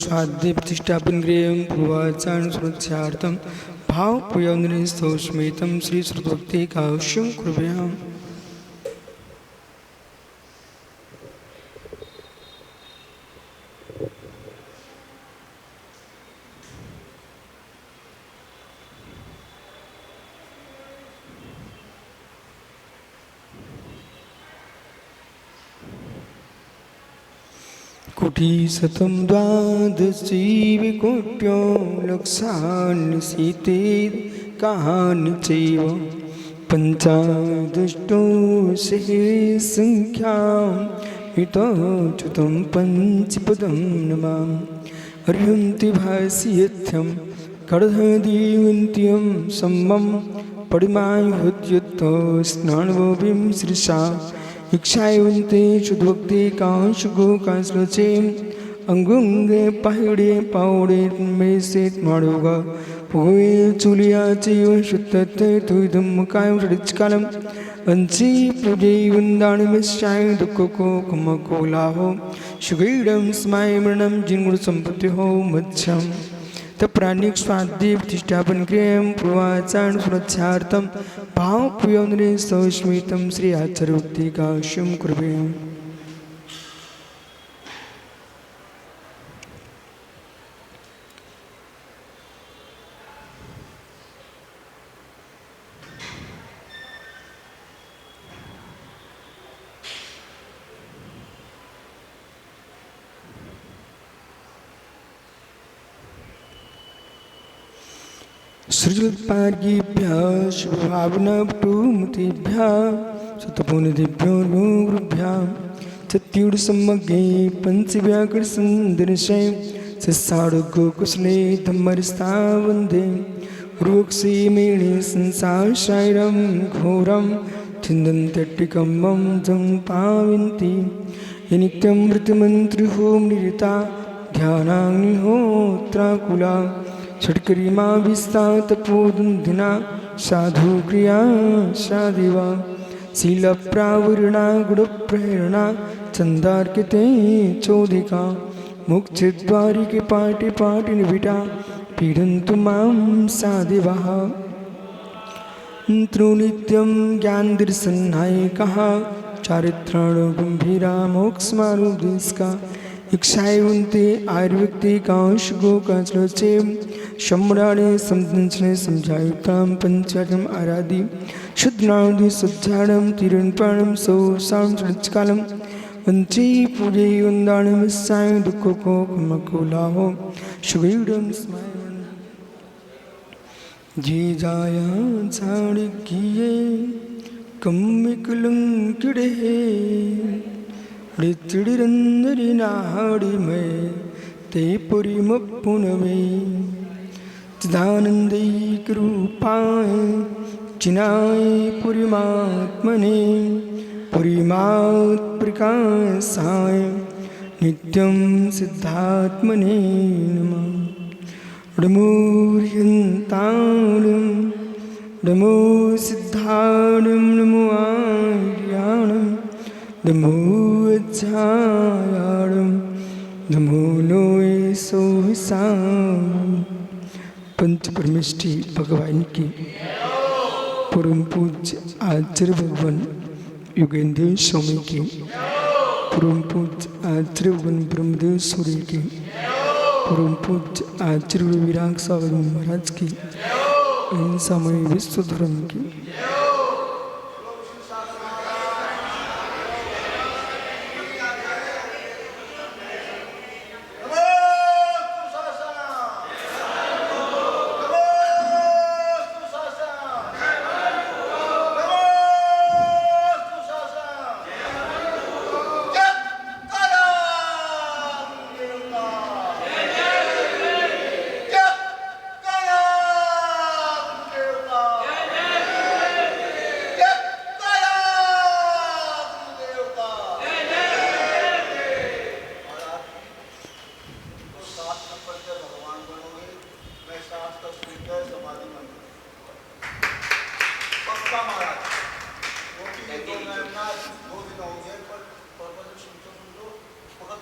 स्वाध्याय प्रतिष्ठापन गृहं पूर्वाचारण सुरक्षार्थं भावपूयौनिस्तोष्मेतं श्री श्रुतभक्ति काव्यं कुर्व्याम्। कोटिशतं द्वादशीविकोट्यो लक्षान्निशीते कानि चैव पञ्चादष्टो सहस्रसङ्ख्यां हितोच्युतं पञ्चपदं नमामि। अर्हन्ति भाष्यर्थं कर्ददीवन्त्यं सम्मं परिमायुहुत्युत्तो स्नानवोभिं श्रीशा इक्षायवन्ते शुद्धभक्ति कांशुगो कांसलोचे अंगुंगे पाहिड़े पावड़े में से माडोगा पुगे चुलिया चीव शुद्धते तुइदम कायम ऋचकालम अंची पूजे वंदान में शाय दुखो को कुमको लाहो शुगीडम स्माय मरणम जिनगुण संपत्ति हो मच्छम प्राणिक स्वाध्याय प्रतिष्ठापन गृहं पूर्वाचारण सुरक्षार्थं भावपूयौनिस्तोष्मेतं श्री आचार्यभक्ति काव्यं कुर्व्याम्। सृजल्पार्गीभ्यः शुभभावनपटुमतीभ्यः शतपुनिधिभ्यो गुरुभ्यः चत्युर्सम्मग्गे पञ्चव्याकरणसन्दर्शे सस्साडुगोकुशले धम्मरस्ता वन्दे रुक्षीमेणे संसारसायरं घोरं छिन्दन्त्यट्टिकम्मं जं पावन्ति ये नित्यं मृत्युमन्त्रिहों निरता ध्यानाग्निहोत्राकुला षट्करीमा विस्तातपोदुन्धिना साधु क्रिया साधिवा शीलप्रावरणा गुणप्रेरणा चन्दार्किते चोदिका मुक्षद्वारिके पाटि पाटि निबिटा पीडन्तु मां साधिवाः नित्यं ज्ञानदर्शननायकः चारित्राण गम्भीरा मोक्षमारुदिस्का इक्षायवन्ते आयुर्व्यक्ति कांशुगो कांचलोचे सम्राणे समदंशने समझायुक्तां पंचाटम आराधि शुद्धनादि सज्जाणं तिरणपाणं सौ सां ऋचकालं वंची पूजे वंदाणं साय दुखो को कुमको लाहो शुगीडं स्मायं जी जाया चाणिक्ये कम्मिकुलं किड़े ऋचिड़िरंदरिनाड़ी में ते पुरी मुपुनवे चिदानंदैक रूपाय चिनाय पुरीमात्मने पुरीमात् प्रकाशाय नित्यं सिद्धात्मने नमः। नमोर्यन्तानं नमो सिद्धानं नमो आर्याणं नमो अज्जायाणं नमो लोय सोहिसाम। पंच परमेष्ठी भगवान की परम पूज्य आचार्य भगवान योगेंद्र स्वामी की परम पूज्य आचार्य भगवान ब्रह्मदेव सूर्य की परम पूज्य आचार्य विराग स्वामी महाराज की इन समय विश्व धर्म की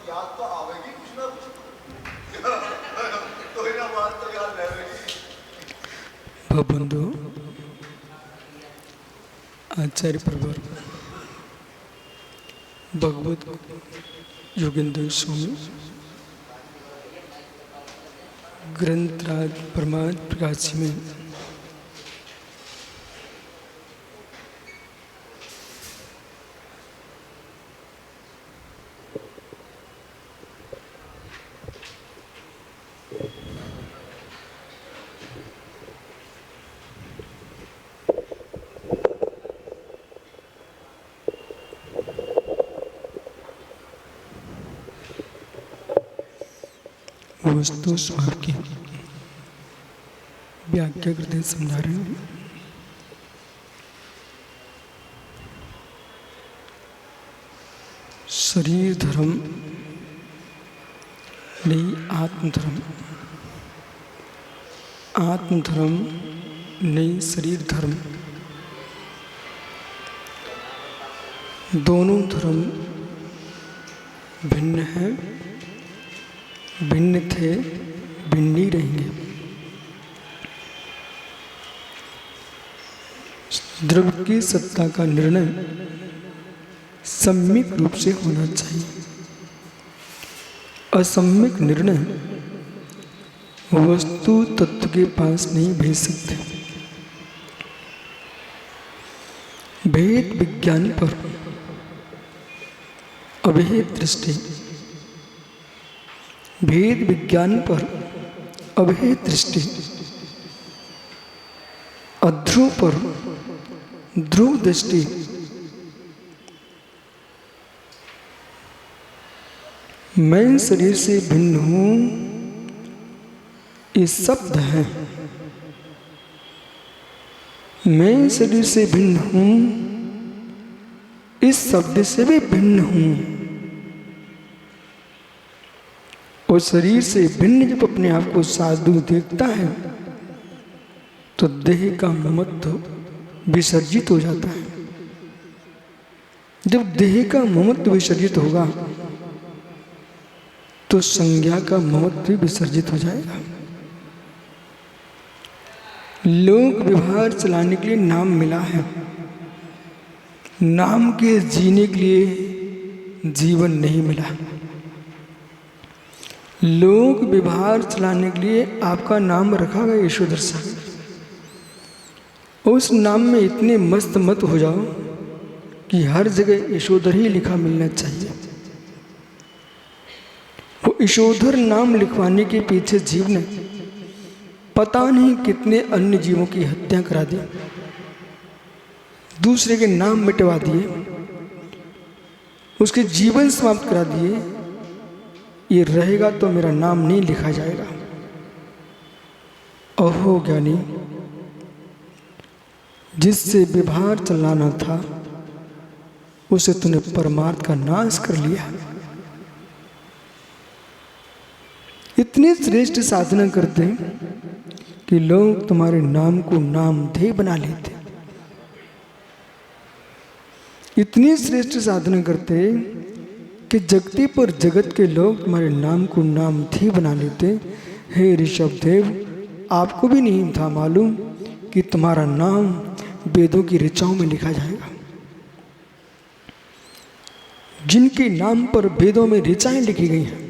याद तो आवेगी कुछ ना कुछ। भगबंधु आचार्य प्रवर भगवत योगेंद्र स्वामी ग्रंथराज परमार्थ प्रकाशी में वस्तु स्वभाव की व्याख्या करते समझा रहे हैं। शरीर धर्म नहीं आत्मधर्म, आत्मधर्म नहीं शरीर धर्म। दोनों धर्म भिन्न हैं, भिन्न थे, भिन्न ही रहेंगे। द्रव्य की सत्ता का निर्णय सम्यक रूप से होना चाहिए। असम्यक निर्णय वस्तु तत्व के पास नहीं भेज सकते। भेद विज्ञान पर अभेद दृष्टि, भेद विज्ञान पर अभेद दृष्टि, अध्रुव पर ध्रुव दृष्टि, मैं शरीर से भिन्न हूं ये शब्द है। मैं शरीर से भिन्न हूं इस शब्द से भी भिन्न हूं। और शरीर से भिन्न जब अपने आप को साधु देखता है तो देह का ममत्व विसर्जित हो जाता है। जब देह का ममत्व विसर्जित होगा तो संज्ञा का ममत्व भी विसर्जित हो जाएगा। लोक व्यवहार चलाने के लिए नाम मिला है, नाम के जीने के लिए जीवन नहीं मिला। लोक व्यवहार चलाने के लिए आपका नाम रखा गया यशोधर सागर। उस नाम में इतने मस्त मत हो जाओ कि हर जगह यशोधर ही लिखा मिलना चाहिए। वो यशोधर नाम लिखवाने के पीछे जीव ने पता नहीं कितने अन्य जीवों की हत्या करा दी, दूसरे के नाम मिटवा दिए, उसके जीवन समाप्त करा दिए। ये रहेगा तो मेरा नाम नहीं लिखा जाएगा। अहो ज्ञानी, जिससे व्यवहार चलाना था उसे तूने परमार्थ का नाश कर लिया। इतनी श्रेष्ठ साधना करते कि लोग तुम्हारे नाम को नामधेय बना लेते। इतनी श्रेष्ठ साधना करते कि जगती पर जगत के लोग तुम्हारे नाम को नामधेय बना लेते। हे ऋषभ देव, आपको भी नहीं था मालूम कि तुम्हारा नाम वेदों की ऋचाओं में लिखा जाएगा। जिनके नाम पर वेदों में ऋचाएं लिखी गई हैं,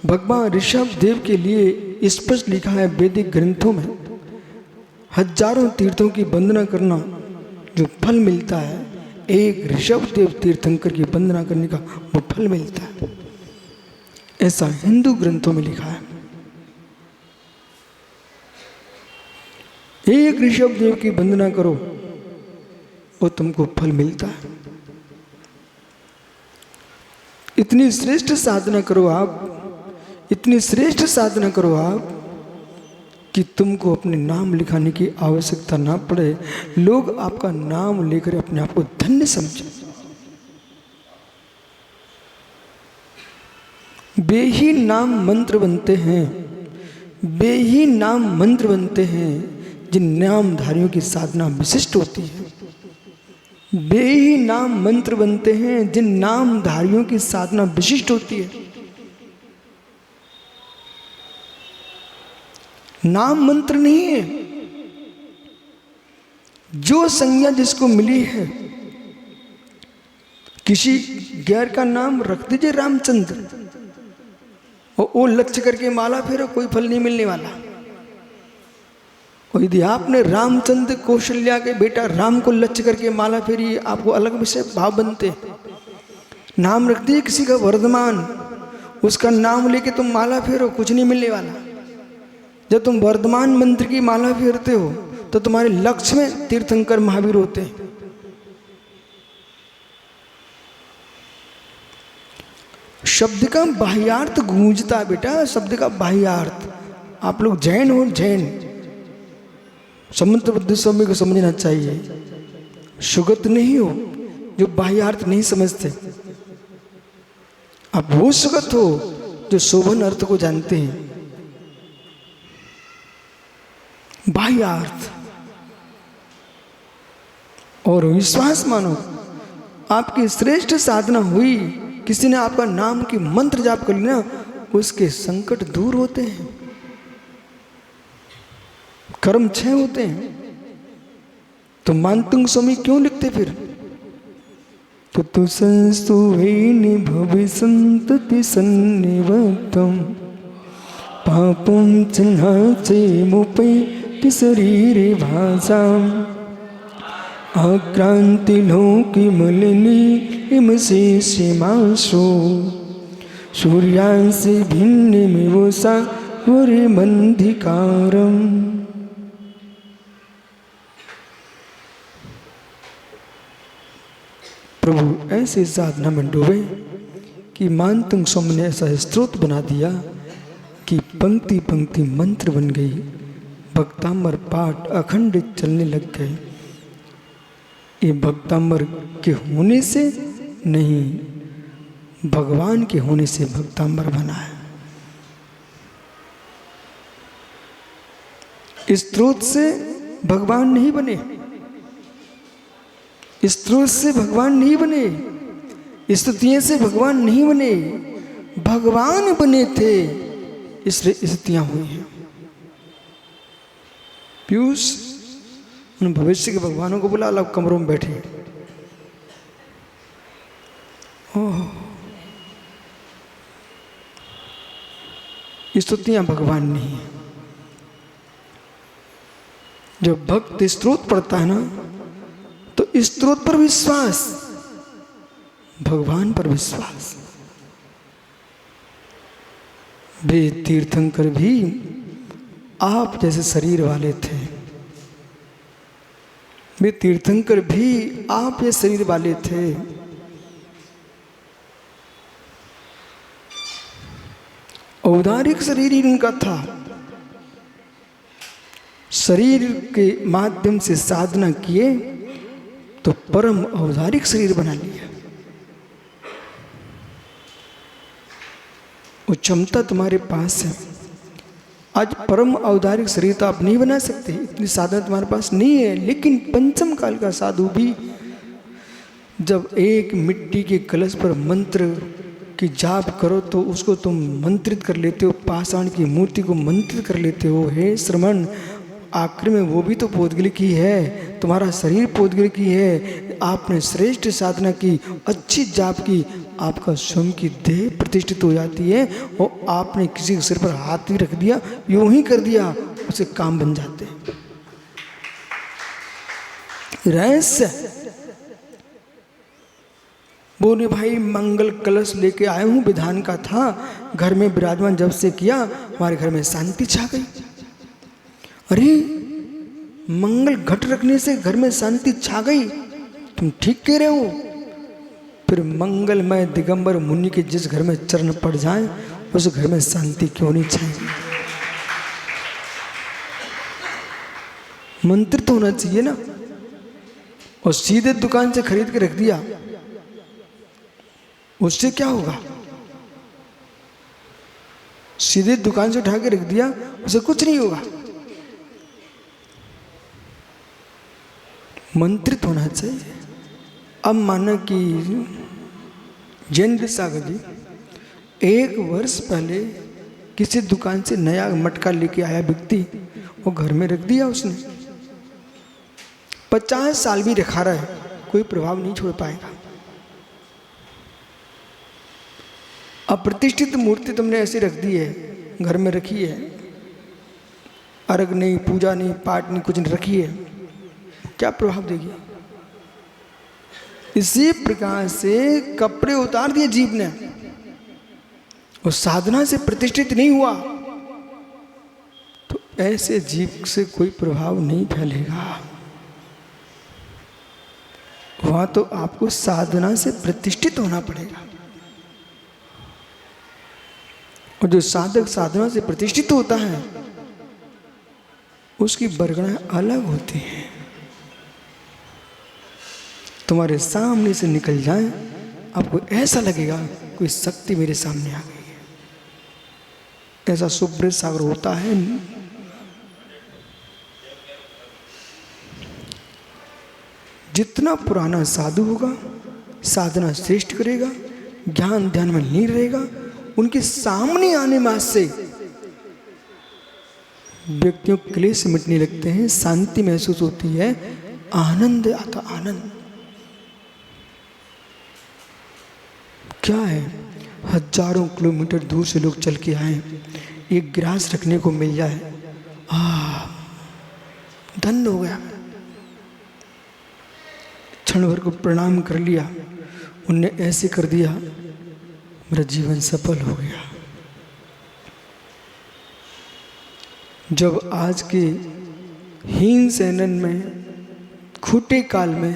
भगवान ऋषभ देव के लिए स्पष्ट लिखा है वैदिक ग्रंथों में। हजारों तीर्थों की वंदना करना जो फल मिलता है, एक ऋषभ देव तीर्थंकर की वंदना करने का वो फल मिलता है। ऐसा हिंदू ग्रंथों में लिखा है। एक ऋषभ देव की वंदना करो और तुमको फल मिलता है। इतनी श्रेष्ठ साधना करो आप, इतनी श्रेष्ठ साधना करो आप कि तुमको अपने नाम लिखाने की आवश्यकता ना पड़े। लोग आपका नाम लेकर अपने आप को धन्य समझे। वे ही नाम मंत्र बनते हैं, वे ही नाम मंत्र बनते हैं जिन नामधारियों की साधना विशिष्ट होती है। वे ही नाम मंत्र बनते हैं जिन नामधारियों की साधना विशिष्ट होती है। नाम मंत्र नहीं है, जो संज्ञा जिसको मिली है, किसी गैर का नाम रख दीजिए रामचंद्र, और वो लक्ष्य करके माला फेरो, कोई फल नहीं मिलने वाला। और यदि आपने रामचंद्र कौशल्या के बेटा राम को लक्ष्य करके माला फेरी, आपको अलग विषय भाव बनते। नाम रख दिए किसी का वर्धमान, उसका नाम लेके तुम माला फेरो, कुछ नहीं मिलने वाला। जब तुम वर्धमान मंत्र की माला फेरते हो तो तुम्हारे लक्ष्य में तीर्थंकर महावीर होते हैं। शब्द का बाह्यार्थ गूंजता है बेटा, शब्द का बाह्यार्थ। आप लोग जैन हो, जैन समुद्र बुद्ध स्वामी को समझना चाहिए। सुगत नहीं हो जो बाह्यार्थ नहीं समझते। आप वो सुगत हो जो शोभन अर्थ को जानते हैं। बाह्यार्थ और विश्वास मानो, आपकी श्रेष्ठ साधना हुई, किसी ने आपका नाम की मंत्र जाप कर लिया, उसके संकट दूर होते हैं, कर्म क्षय होते हैं। तो मानतुंग स्वामी क्यों लिखते फिर? तो संस्तु भवि संतति सन्निवत्तम पापम चिन्हाचे मुपैति शरीरे भाषाम आक्रांति लोकी मलिनी इमसे सीमासो सूर्यांशि भिन्नमिव सावरिमन्धिकारम्। प्रभु ऐसे साधना में डूबे कि मानतुंग स्वामी ने ऐसा स्तोत्र बना दिया कि पंक्ति पंक्ति मंत्र बन गई। भक्तांबर पाठ अखंडित चलने लग गए। ये भक्तांबर के होने से नहीं, भगवान के होने से भक्तांबर बना है। स्तोत्र से भगवान नहीं बने, स्तोत्र से भगवान नहीं बने, स्तुतियों से भगवान नहीं बने, भगवान बने थे इसलिए स्तुतियां हुई हैं। पीयूष उन भविष्य के भगवानों को बुला, अलग कमरों में बैठे। ओह, स्तुतियां भगवान नहीं है। जब भक्त स्तोत्र पढ़ता है ना, तो स्तोत्र पर विश्वास, भगवान पर विश्वास। वे तीर्थंकर भी आप जैसे शरीर वाले थे, वे तीर्थंकर भी आप ये शरीर वाले थे। औदारिक शरीर ही उनका था। शरीर के माध्यम से साधना किए तो परम औदारिक शरीर बना लिया। वो क्षमता तुम्हारे पास है। आज परम औदारिक शरीर तो आप नहीं बना सकते, इतनी साधना तुम्हारे पास नहीं है। लेकिन पंचम काल का साधु भी जब एक मिट्टी के कलश पर मंत्र की जाप करो तो उसको तुम मंत्रित कर लेते हो, पाषाण की मूर्ति को मंत्रित कर लेते हो। हे श्रमण, आखिर में वो भी तो पौदगल की है, तुम्हारा शरीर पौदगल की है। आपने श्रेष्ठ साधना की, अच्छी जाप की, आपका स्वयं की देह प्रतिष्ठित हो जाती है। और आपने किसी के सिर पर हाथ भी रख दिया, यूं ही कर दिया, उसे काम बन जाते हैं। रहस्य बोले भाई मंगल कलश लेके आए हूं, विधान का था, घर में विराजमान जब से किया हमारे घर में शांति छा गई। अरे मंगल घट रखने से घर में शांति छा गई, तुम ठीक कह रहे हो। फिर मंगलमय दिगंबर मुनि के जिस घर में चरण पड़ जाए उस घर में शांति क्यों नहीं छाएगी। मंत्र तो होना चाहिए ना। और सीधे दुकान से खरीद के रख दिया, उससे क्या होगा? सीधे दुकान से उठा के रख दिया, उसे कुछ नहीं होगा। मंत्रित होना चाहिए। अब माना कि जयेंद्र सागर जी 1 वर्ष पहले किसी दुकान से नया मटका लेके आया व्यक्ति, वो घर में रख दिया उसने। 50 साल भी रखा रहे, कोई प्रभाव नहीं छोड़ पाएगा। अप्रतिष्ठित मूर्ति तुमने ऐसी रख दी है, घर में रखी है, अर्घ नहीं, पूजा नहीं, पाठ नहीं, कुछ नहीं रखी है, क्या प्रभाव देगी? इसी प्रकार से कपड़े उतार दिए जीव ने, और साधना से प्रतिष्ठित नहीं हुआ, तो ऐसे जीव से कोई प्रभाव नहीं फैलेगा। वहां तो आपको साधना से प्रतिष्ठित होना पड़ेगा। और जो साधक साधना से प्रतिष्ठित होता है उसकी बरगड़ां अलग होती हैं। तुम्हारे सामने से निकल जाए, आपको ऐसा लगेगा कोई शक्ति मेरे सामने आ गई है। ऐसा सुब्रत सागर होता है। जितना पुराना साधु होगा, साधना श्रेष्ठ करेगा, ज्ञान ध्यान में लीन रहेगा, उनके सामने आने मात्र से व्यक्तियों के क्लेश मिटने लगते हैं, शांति महसूस होती है, आनंद आता, आनंद। क्या है, हजारों किलोमीटर दूर से लोग चल के आए, एक गिलास रखने को मिल जाए, धन्य हो गया। क्षण भर को प्रणाम कर लिया, उनने ऐसे कर दिया, मेरा जीवन सफल हो गया। जब आज के हीन सैनन में, खूटे काल में,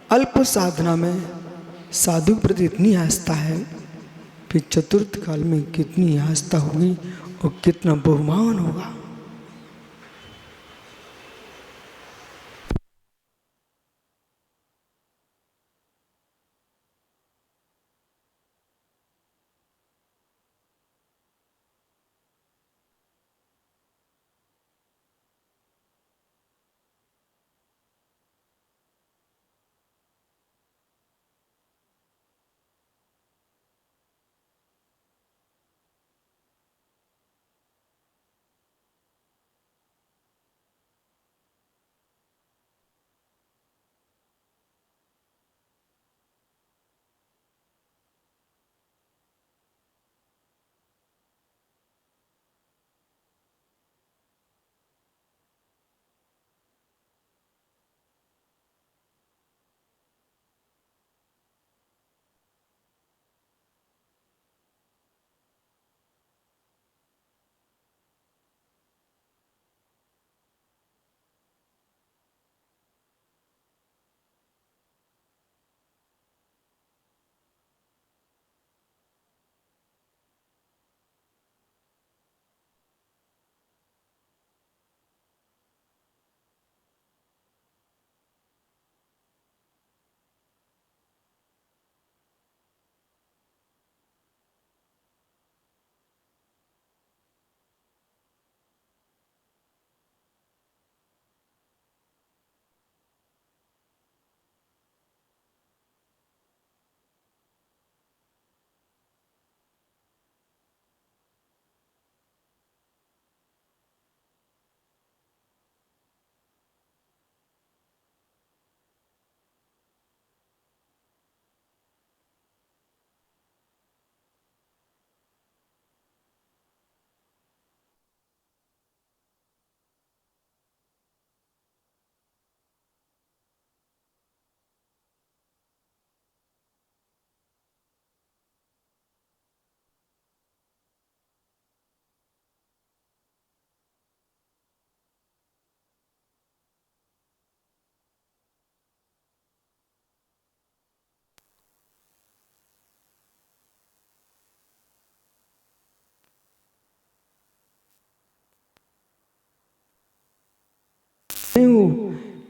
अल्प साधना में साधु प्रति इतनी आस्था है, फिर चतुर्थ काल में कितनी आस्था होगी और कितना बहुमान होगा।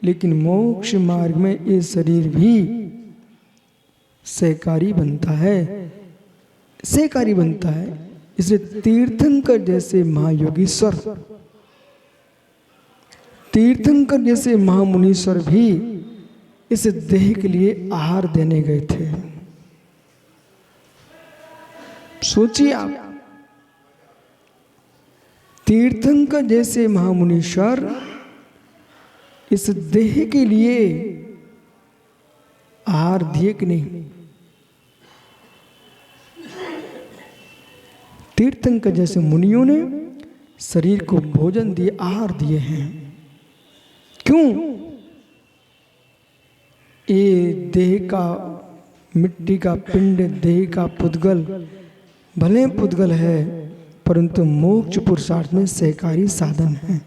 लेकिन मोक्ष मार्ग में ये शरीर भी सहकारी बनता है, सहकारी बनता है। इसलिए तीर्थंकर जैसे महायोगीश्वर, तीर्थंकर जैसे महामुनीश्वर भी इस देह के लिए आहार देने गए थे। सोचिए आप, तीर्थंकर जैसे महामुनीश्वर इस देह के लिए आहार दिए कि नहीं? तीर्थंकर जैसे मुनियों ने शरीर को भोजन दिए, आहार दिए हैं। क्यों? ये देह का मिट्टी का पिंड, देह का पुद्गल भले पुद्गल है, परंतु मोक्ष पुरुषार्थ में सहकारी साधन है,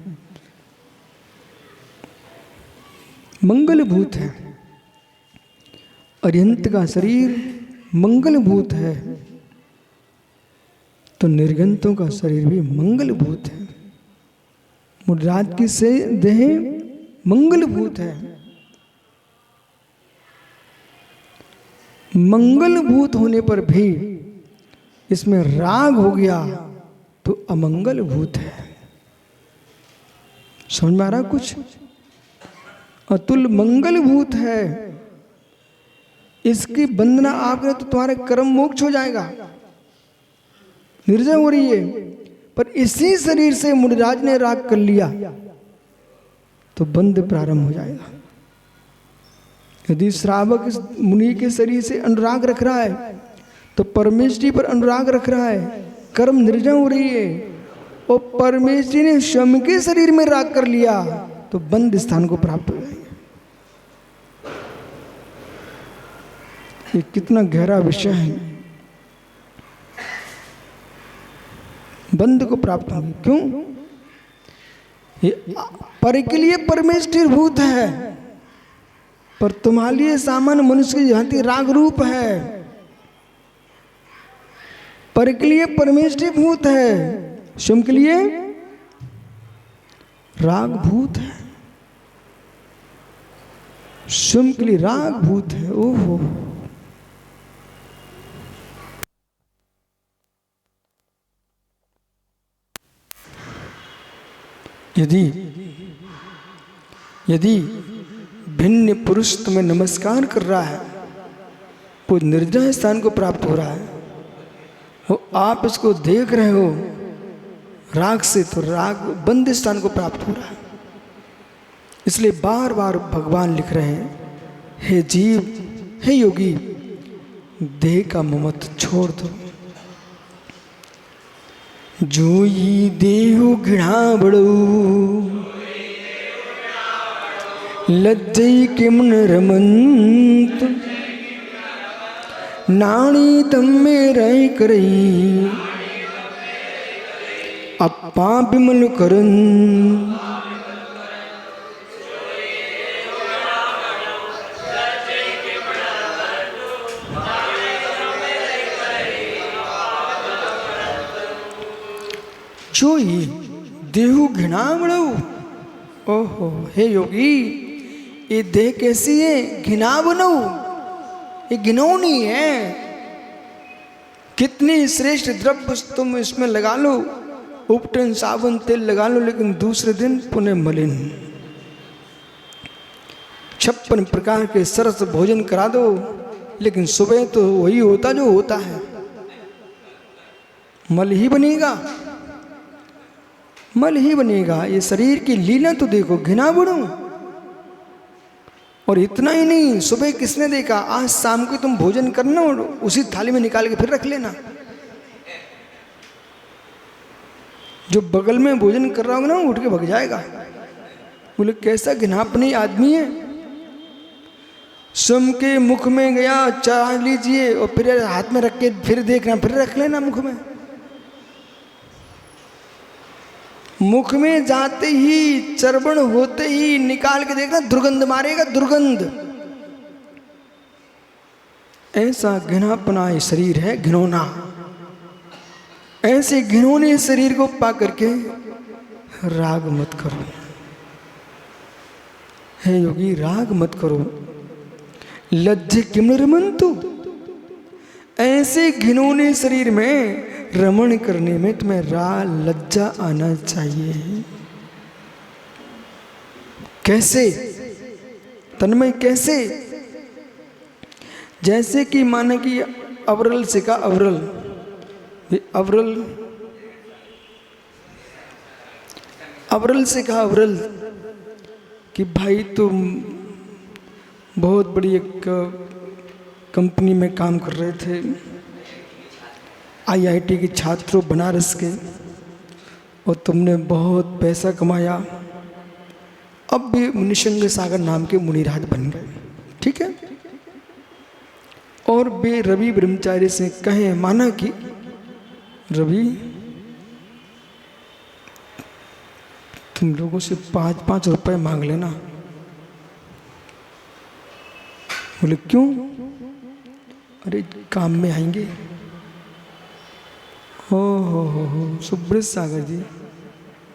मंगलभूत है। अरिहंत का शरीर मंगलभूत है, तो निर्गंतों का शरीर भी मंगलभूत है। मुराद की से देह मंगलभूत है। मंगलभूत होने पर भी इसमें राग हो गया तो अमंगलभूत है। समझ में आ रहा कुछ? अतुल मंगलभूत है, इसकी वंदना आप करें तो तुम्हारे कर्म मोक्ष हो जाएगा, निर्जय हो रही है। पर इसी शरीर से मुनिराज ने राग कर लिया तो बंध प्रारंभ हो जाएगा। यदि श्रावक इस मुनि के शरीर से अनुराग रख रहा है तो परमेश्वरी पर अनुराग रख रहा है, कर्म निर्जय हो रही है, और परमेश्वरी ने स्वयं के शरीर में राग कर लिया तो बंध स्थान को प्राप्त हो जाएगा। ये कितना गहरा विषय है। बंध को प्राप्त होंगे। क्यों? ये पर के लिए परमेश्वर भूत है, पर तुम्हारे लिए सामान्य मनुष्य की भांति राग रूप है। पर के लिए परमेश्वर भूत है, स्वयं के लिए राग भूत है, स्वयं के लिए राग भूत है। ओहो, यदि भिन्न पुरुष तुम्हें नमस्कार कर रहा है, वो निर्जय स्थान को प्राप्त हो रहा है, वो आप इसको देख रहे हो राग से, तो राग बंद स्थान को प्राप्त हो रहा है। इसलिए बार बार भगवान लिख रहे हैं, हे जीव, हे योगी, देह का ममत्व छोड़ दो। जो ही देहु घृणा बड़ो, लज्जई किमन रमंत, नाणी तम में रह करई, अपा बिमल करन। जो ही देहु घृणा बड़ो, ओहो, हे योगी, ये देह कैसी है? घृणा बनो, ये घिनौनी है। कितनी श्रेष्ठ द्रव्य तुम इसमें लगा लो, उपटन साबुन तेल लगा लो, लेकिन दूसरे दिन पुनः मलिन। 56 प्रकार के सरस भोजन करा दो, लेकिन सुबह तो वही होता जो होता है, मल ही बनेगा, मल ही बनेगा। ये शरीर की लीला तो देखो, घृणा बनो। और इतना ही नहीं, सुबह किसने देखा? आज शाम को तुम भोजन करना और उसी थाली में निकाल के फिर रख लेना। जो बगल में भोजन कर रहा होगा ना, उठ के भग जाएगा। बोले कैसा घृणापनी आदमी है, स्वयं के मुख में गया, चाह लीजिए और फिर हाथ में रख के फिर देखना, फिर रख लेना मुख में। मुख में जाते ही, चर्वण होते ही निकाल के देखना, दुर्गंध मारेगा, दुर्गंध। ऐसा घृणापना ये शरीर है, घिनौना। ऐसे घिनौने शरीर को पा करके राग मत करो। हे योगी, राग मत करो। लज्जे किम रमंतु, ऐसे घिनौने शरीर में रमण करने में तुम्हें लज्जा आना चाहिए। कैसे? तन्मय कैसे? जैसे कि माने कि अवरल से का अवरल, अवरल से कहा अवरल कि भाई तुम बहुत बड़ी एक कंपनी में काम कर रहे थे, आईआईटी के छात्रों बनारस के, और तुमने बहुत पैसा कमाया, अब भी निशंग सागर नाम के मुनिराज बन गए, ठीक है। और वे रवि ब्रह्मचारी से कहे माना कि रवि तुम लोगों से 5-5 रुपए मांग लेना। बोले क्यों? अरे काम में आएंगे। हो सुब्रत सागर जी,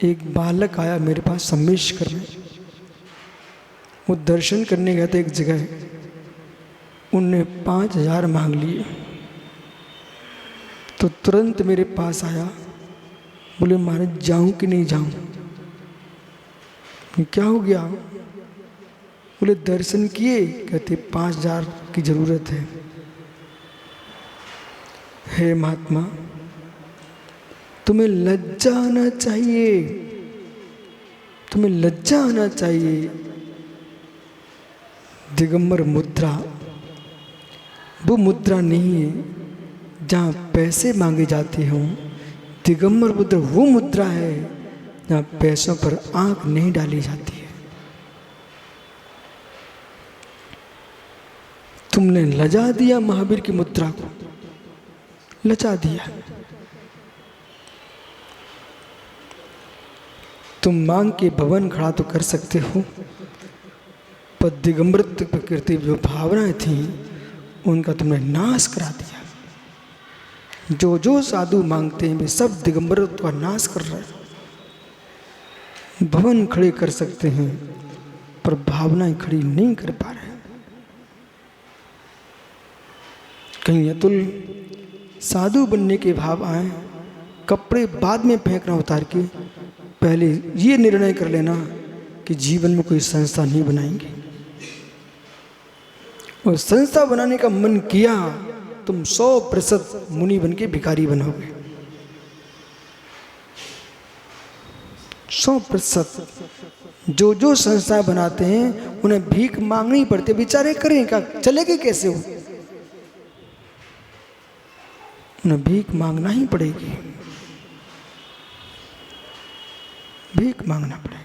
एक बालक आया मेरे पास सम्मेश करने, वो दर्शन करने गया था एक जगह, उनने 5,000 मांग लिए। तो तुरंत मेरे पास आया, बोले महाराज जाऊं कि नहीं जाऊं? क्या हो गया? बोले दर्शन किए, कहते 5,000 की जरूरत है। हे महात्मा, तुम्हें लज्जा आना चाहिए, तुम्हें लज्जा आना चाहिए। दिगंबर मुद्रा वो मुद्रा नहीं है जहाँ पैसे मांगे जाते हों। दिगंबर मुद्रा वो मुद्रा है जहाँ पैसों पर आंख नहीं डाली जाती है। तुमने लजा दिया महावीर की मुद्रा को, लजा दिया। तुम मांग के भवन खड़ा तो कर सकते हो, पर दिगंबर प्रकृति जो भावनाएं थी उनका तुमने नाश करा दिया। जो जो साधु मांगते हैं वे सब दिगंबरत्व का नाश कर रहे हैं। भवन खड़े कर सकते हैं पर भावनाएं खड़ी नहीं कर पा रहे। कहीं अतुल साधु बनने के भाव आए, कपड़े बाद में फेंकना उतार के पहले ये निर्णय कर लेना कि जीवन में कोई संस्था नहीं बनाएंगे। और संस्था बनाने का मन किया, तुम 100% मुनि बन के भिखारी बनोगे। 100% जो जो संस्था बनाते हैं उन्हें भीख मांगनी पड़ती, बेचारे करें क्या, चलेंगे कैसे हो? उन्हें भीख मांगना ही पड़ेगी, भीख मांगना पड़ेगा।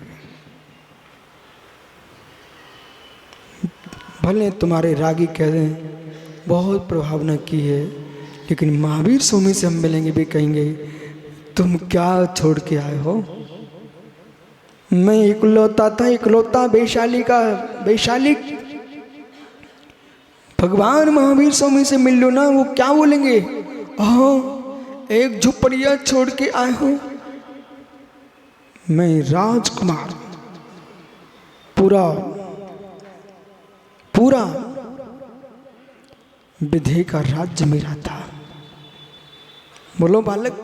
भले तुम्हारे रागी कह दें बहुत प्रभावना की है, लेकिन महावीर स्वामी से हम मिलेंगे भी कहेंगे तुम क्या छोड़ के आए हो? मैं इकलौता था, इकलौता वैशाली का वैशाली। भगवान महावीर स्वामी से मिल लो ना, वो क्या बोलेंगे? एक झुपड़िया छोड़ के आए हो। मैं राजकुमार, पूरा पूरा विधि का राज्य मेरा था। बोलो बालक।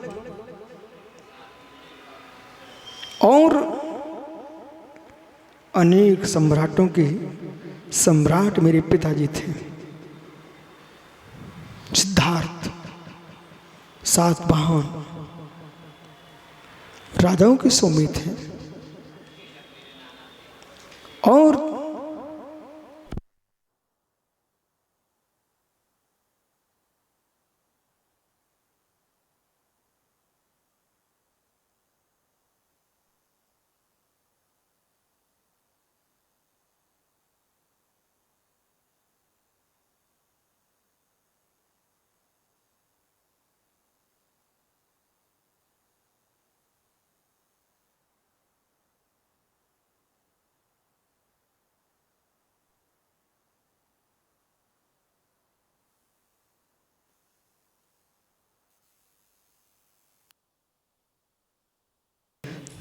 और अनेक सम्राटों के सम्राट मेरे पिताजी थे। सिद्धार्थ, सातवाहन राजाओं के स्वामी थे। और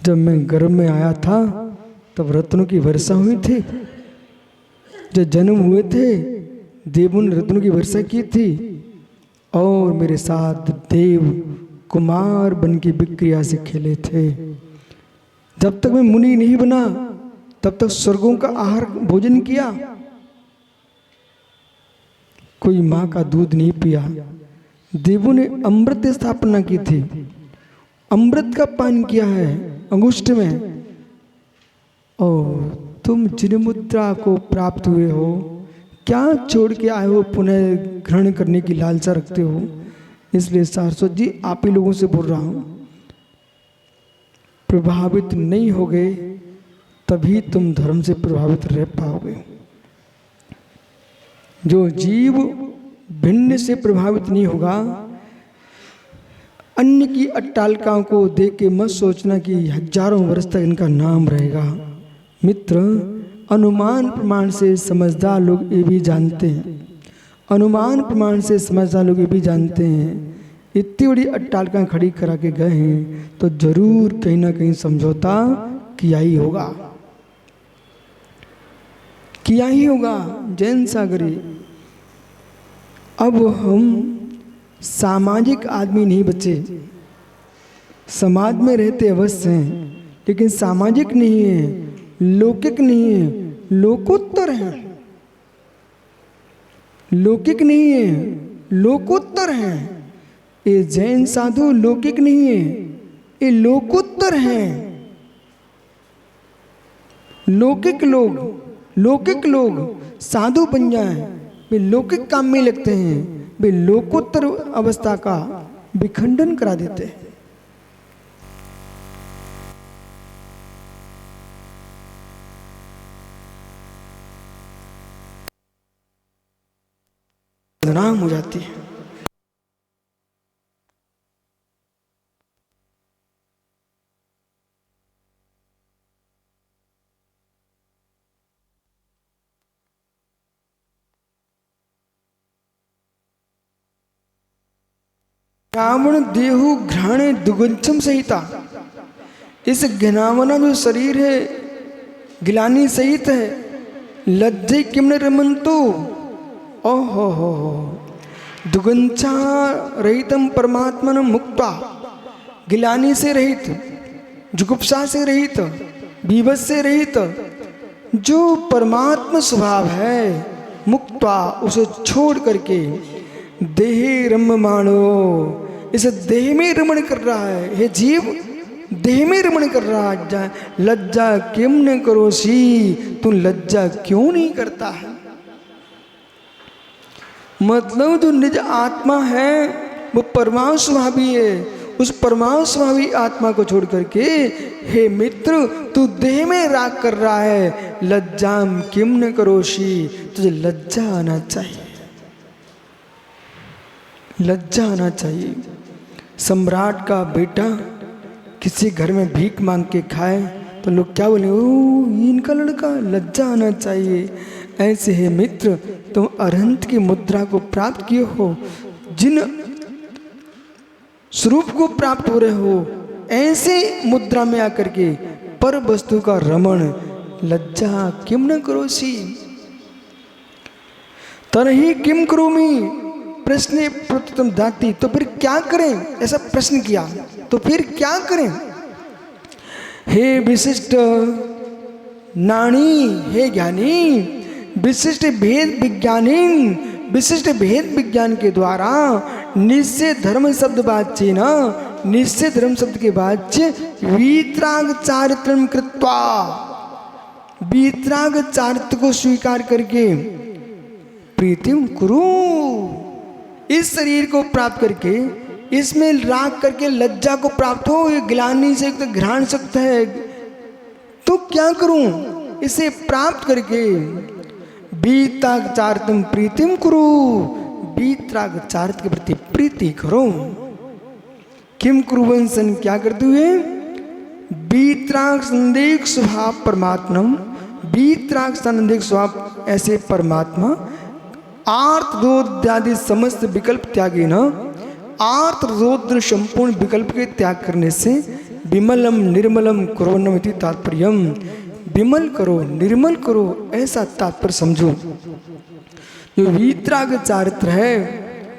जब मैं गर्भ में आया था तब रत्नों की वर्षा हुई थी। जब जन्म हुए थे देवों ने रत्नों की वर्षा की थी। और मेरे साथ देव कुमार बन के विक्रिया से खेले थे। जब तक मैं मुनि नहीं बना तब तक स्वर्गों का आहार भोजन किया। कोई माँ का दूध नहीं पिया। देवों ने अमृत स्थापना की थी, अमृत का पान किया है अंगुष्ठ में। और तुम जिन मुद्रा को प्राप्त हुए हो, क्या छोड़ के आए हो पुनः ग्रहण करने की लालसा रखते हो। इसलिए सारस्वत जी आप ही लोगों से बोल रहा हूं, प्रभावित नहीं होगे तभी तुम धर्म से प्रभावित रह पाओगे। जो जीव भिन्न से प्रभावित नहीं होगा, अन्य की अट्टालिकाओं को देख के मत सोचना कि हजारों वर्ष तक इनका नाम रहेगा। मित्र, अनुमान प्रमाण से समझदार लोग ये भी जानते हैं, अनुमान प्रमाण से समझदार लोग ये भी जानते हैं, इतनी बड़ी अट्टालिका खड़ी करा के गए हैं तो जरूर कहीं ना कहीं समझौता किया ही होगा, किया ही होगा। जैन सागरी, अब हम सामाजिक आदमी नहीं बचे, समाज में रहते अवश्य हैं लेकिन सामाजिक नहीं है, लौकिक नहीं है, लोकोत्तर हैं। लौकिक नहीं है, लोकोत्तर हैं। ये जैन साधु लौकिक नहीं है, ये लोकोत्तर हैं। लौकिक लोग साधु बन जाएं, वे लौकिक काम में लगते हैं, वे लोकोत्तर अवस्था का विखंडन करा देते हैं। बदनाम हो जाती है। रावण देहु घ्राणे दुगुंचम सहिता, इस घिनावना जो शरीर है गिलानी सहित है, लज्जे किमन रमंतो, ओहो हो दुगंचा रहितम परमात्मन मुक्ता, गिलानी से रहित, जुगुप्सा से रहित, बीभत्स से रहित, जो परमात्मा स्वभाव है मुक्ता, उसे छोड़ करके देहे रममाणो, इस देह में रमण कर रहा है। हे जीव देह में रमण कर रहा है। लज्जा किम न करोसी, तू लज्जा क्यों नहीं करता है। मतलब जो निज आत्मा है वो परमाणु स्वभावी है, उस परमाणु स्वभावी आत्मा को छोड़ करके हे मित्र तू देह में राग कर रहा है। लज्जाम किम न करोशी, तुझे लज्जा आना चाहिए, लज्जा आना चाहिए। सम्राट का बेटा किसी घर में भीख मांग के खाए तो लोग क्या बोले, ओ इनका लड़का, लज्जा आना चाहिए। ऐसे है मित्र तुम अरहंत की मुद्रा को प्राप्त किए हो, जिन स्वरूप को प्राप्त हो रहे हो, ऐसे मुद्रा में आकर के पर वस्तु का रमण, लज्जा किम न करोसी, तरही किम करोमी, प्रश्न प्रत्युत्तम दाती, तो फिर क्या करें। ऐसा प्रश्न किया तो फिर क्या करें। हे विशिष्ट नाणी, हे ज्ञानी, विशिष्ट भेद विज्ञानी, विशिष्ट भेद विज्ञान के द्वारा निश्चय धर्म शब्द वाच्य न, निश्चय धर्म शब्द के वाच्य वीतराग चारित्रम कृत्वा, वीतराग चारित्र को स्वीकार करके प्रीतिम कुरु, इस शरीर को प्राप्त करके इसमें राग करके लज्जा को प्राप्त हो। ये गिलानी से तो घृण सकता है, तो क्या करूं, इसे प्राप्त करके बीतराग चारित्रम प्रीतिम कुरु, बीतराग चारित्र के प्रति प्रीति करो। किम कुरुवंसन, क्या करते हुए, बीतराग संदेह स्वभाव परमात्मम, बीतराग संदेह स्वभाव ऐसे परमात्मा आर्त रोद्यादि समस्त विकल्प त्यागे न, आर्त रोद्र संपूर्ण विकल्प के त्याग करने से विमलम निर्मलम करोनमिति तात्पर्यम, विमल करो निर्मल करो ऐसा तात्पर्य समझो। जो वीतराग चारित्र है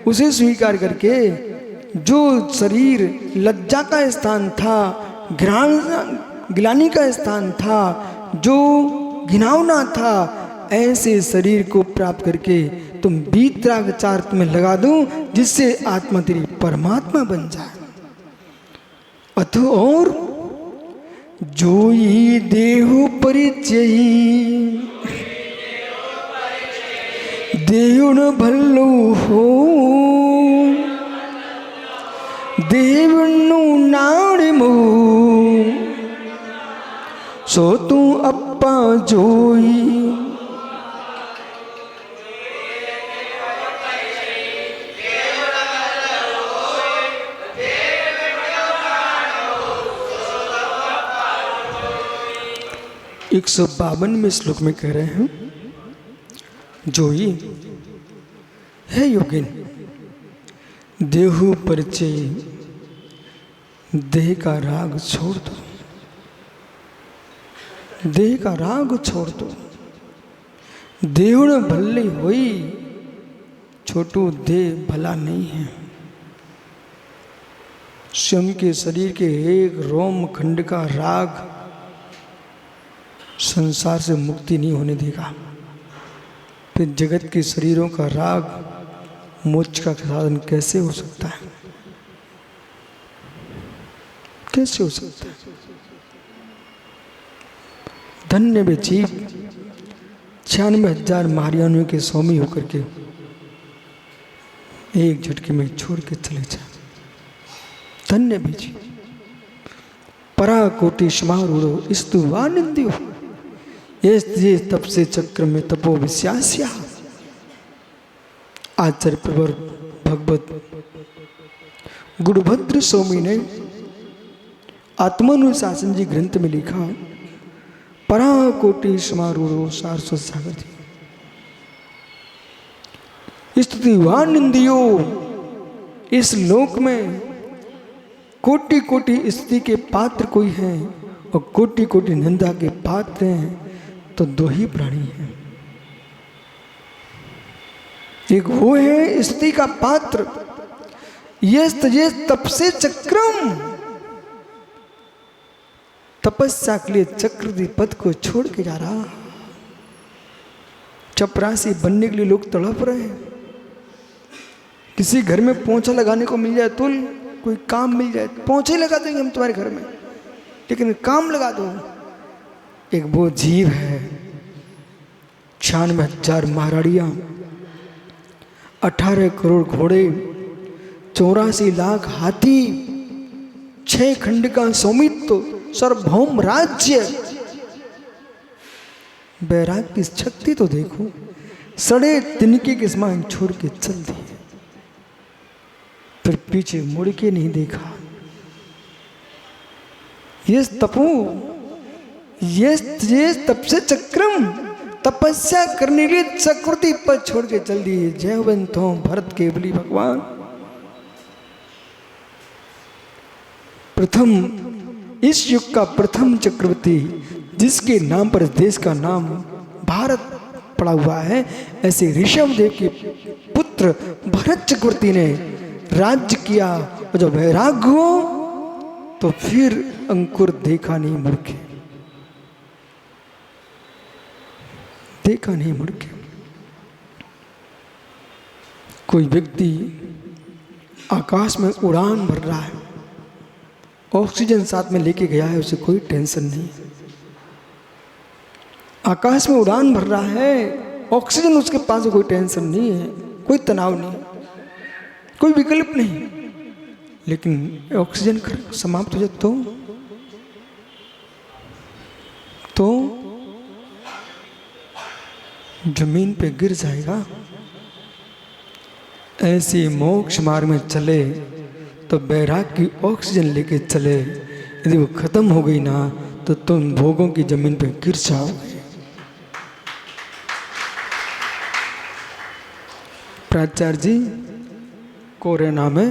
उसे स्वीकार करके जो शरीर लज्जा का स्थान था, घृण गिलानी का स्थान था, जो घिनौना था, ऐसे शरीर को प्राप्त करके तुम वीतराग चारित्र में लगा दो, जिससे आत्मा तेरी परमात्मा बन जाए। अतो और जोई देहु परिचय देहु न भल्लो हो देवनु नाड़ मो सो तू अप्पा जोई। एक 152वें श्लोक में कह रहे हैं, जोई है योगिन, देहु परिचय देह का राग छोड़ दो, देह का राग छोड़ दो। देहुण भल्ली होई, छोटू देह भला नहीं है। स्वयं के शरीर के एक रोम खंड का राग संसार से मुक्ति नहीं होने देगा। फिर जगत के शरीरों का राग मोक्ष का साधन कैसे हो सकता है? कैसे हो सकता है? धन्य वे जीव 96,000 महारियाणियों के स्वामी होकर के एक झटके में छोड़ के चले जाए। धन्य वे जीव। पराकोटि समारूढ़ स्तुवानिंद्यो ये तप से चक्र में तपो विश्यास्या। आचार्य प्रवर भगवत गुरुभद्र स्वामी ने आत्मानुशासन जी ग्रंथ में लिखा, पराकोटि समारूढ़ सारस्वत सागर जी स्तुतिवान इंद्रियो। इस लोक में कोटि कोटि स्तुति के पात्र कोई है और कोटि कोटि निंदा के पात्र हैं तो दो ही प्राणी हैं। एक वो है स्तुति का पात्र, ये तप से चक्रम, तपस्या के लिए चक्रवर्ती पद को छोड़ के जा रहा। चपरासी बनने के लिए लोग तड़प रहे हैं। किसी घर में पोंछा लगाने को मिल जाए तो कोई काम मिल जाए, पोंछे लगा देंगे हम तुम्हारे घर में, लेकिन काम लगा दो। एक वो जीव है 96,000 महाराड़ियां, 18 करोड़ घोड़े, 84 लाख हाथी, 6 खंड का स्वामित्व, सार्वभौम राज्य। बैराग की शक्ति तो देखो, सड़े तिनके के समान छोड़ के चल दिए, फिर पीछे मुड़ के नहीं देखा। ये तपो, ये तप से चक्रम, तपस्या करने के लिए चक्रवर्ती पद छोड़ के चल दिए। जय बंतो भरत केवली भगवान। प्रथम इस युग का प्रथम चक्रवर्ती जिसके नाम पर देश का नाम भारत पड़ा हुआ है, ऐसे ऋषभ देव के पुत्र भरत चक्रवर्ती ने राज्य किया। और जब वैराग्य हो तो फिर अंकुर देखा नहीं मुड़ के, देखा नहीं मुड़ के। कोई व्यक्ति आकाश में उड़ान भर रहा है, ऑक्सीजन साथ में लेके गया है, उसे कोई टेंशन नहीं। आकाश में उड़ान भर रहा है, ऑक्सीजन उसके पास, कोई टेंशन नहीं है, कोई तनाव नहीं, कोई विकल्प नहीं। लेकिन ऑक्सीजन समाप्त हो जाए तो जमीन पे गिर जाएगा। ऐसे मोक्ष मार्ग में चले तो बैराग की ऑक्सीजन लेके चले, यदि वो खत्म हो गई ना तो तुम भोगों की जमीन पे गिर जाओगे। प्राचार्य जी कोरोना में,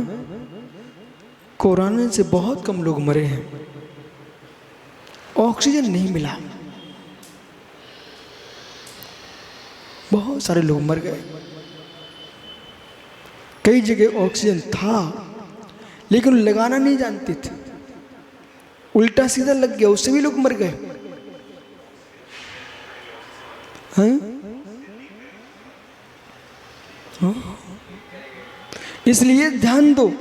कोरोना से बहुत कम लोग मरे हैं, ऑक्सीजन नहीं मिला, बहुत सारे लोग मर गए। कई जगह ऑक्सीजन था लेकिन लगाना नहीं जानते थे, उल्टा सीधा लग गया, उससे भी लोग मर गए हैं। इसलिए ध्यान दो,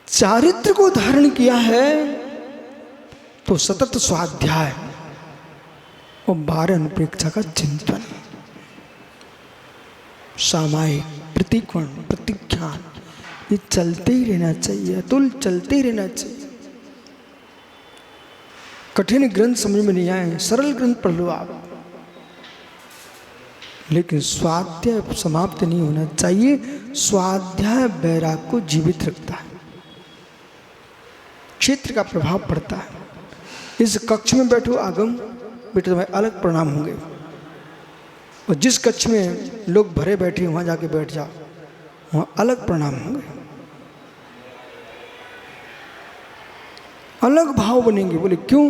चारित्र को धारण किया है तो सतत स्वाध्याय और 12 अनुप्रेक्षा का चिंतन, सामायिक, प्रतिकोण, प्रतिज्ञान, ये चलते ही रहना चाहिए, अतुल चलते ही रहना चाहिए। कठिन ग्रंथ समझ में नहीं आए, सरल ग्रंथ पढ़ लो आप, लेकिन स्वाध्याय समाप्त नहीं होना चाहिए। स्वाध्याय बैराग को जीवित रखता है, क्षेत्र का प्रभाव पड़ता है। इस कक्ष में बैठो आगम, बेटे तुम्हें अलग प्रणाम होंगे, और जिस कक्ष में लोग भरे बैठे वहां जाके बैठ जाओ, वहां अलग प्रणाम होंगे, अलग भाव बनेंगे। बोले क्यों?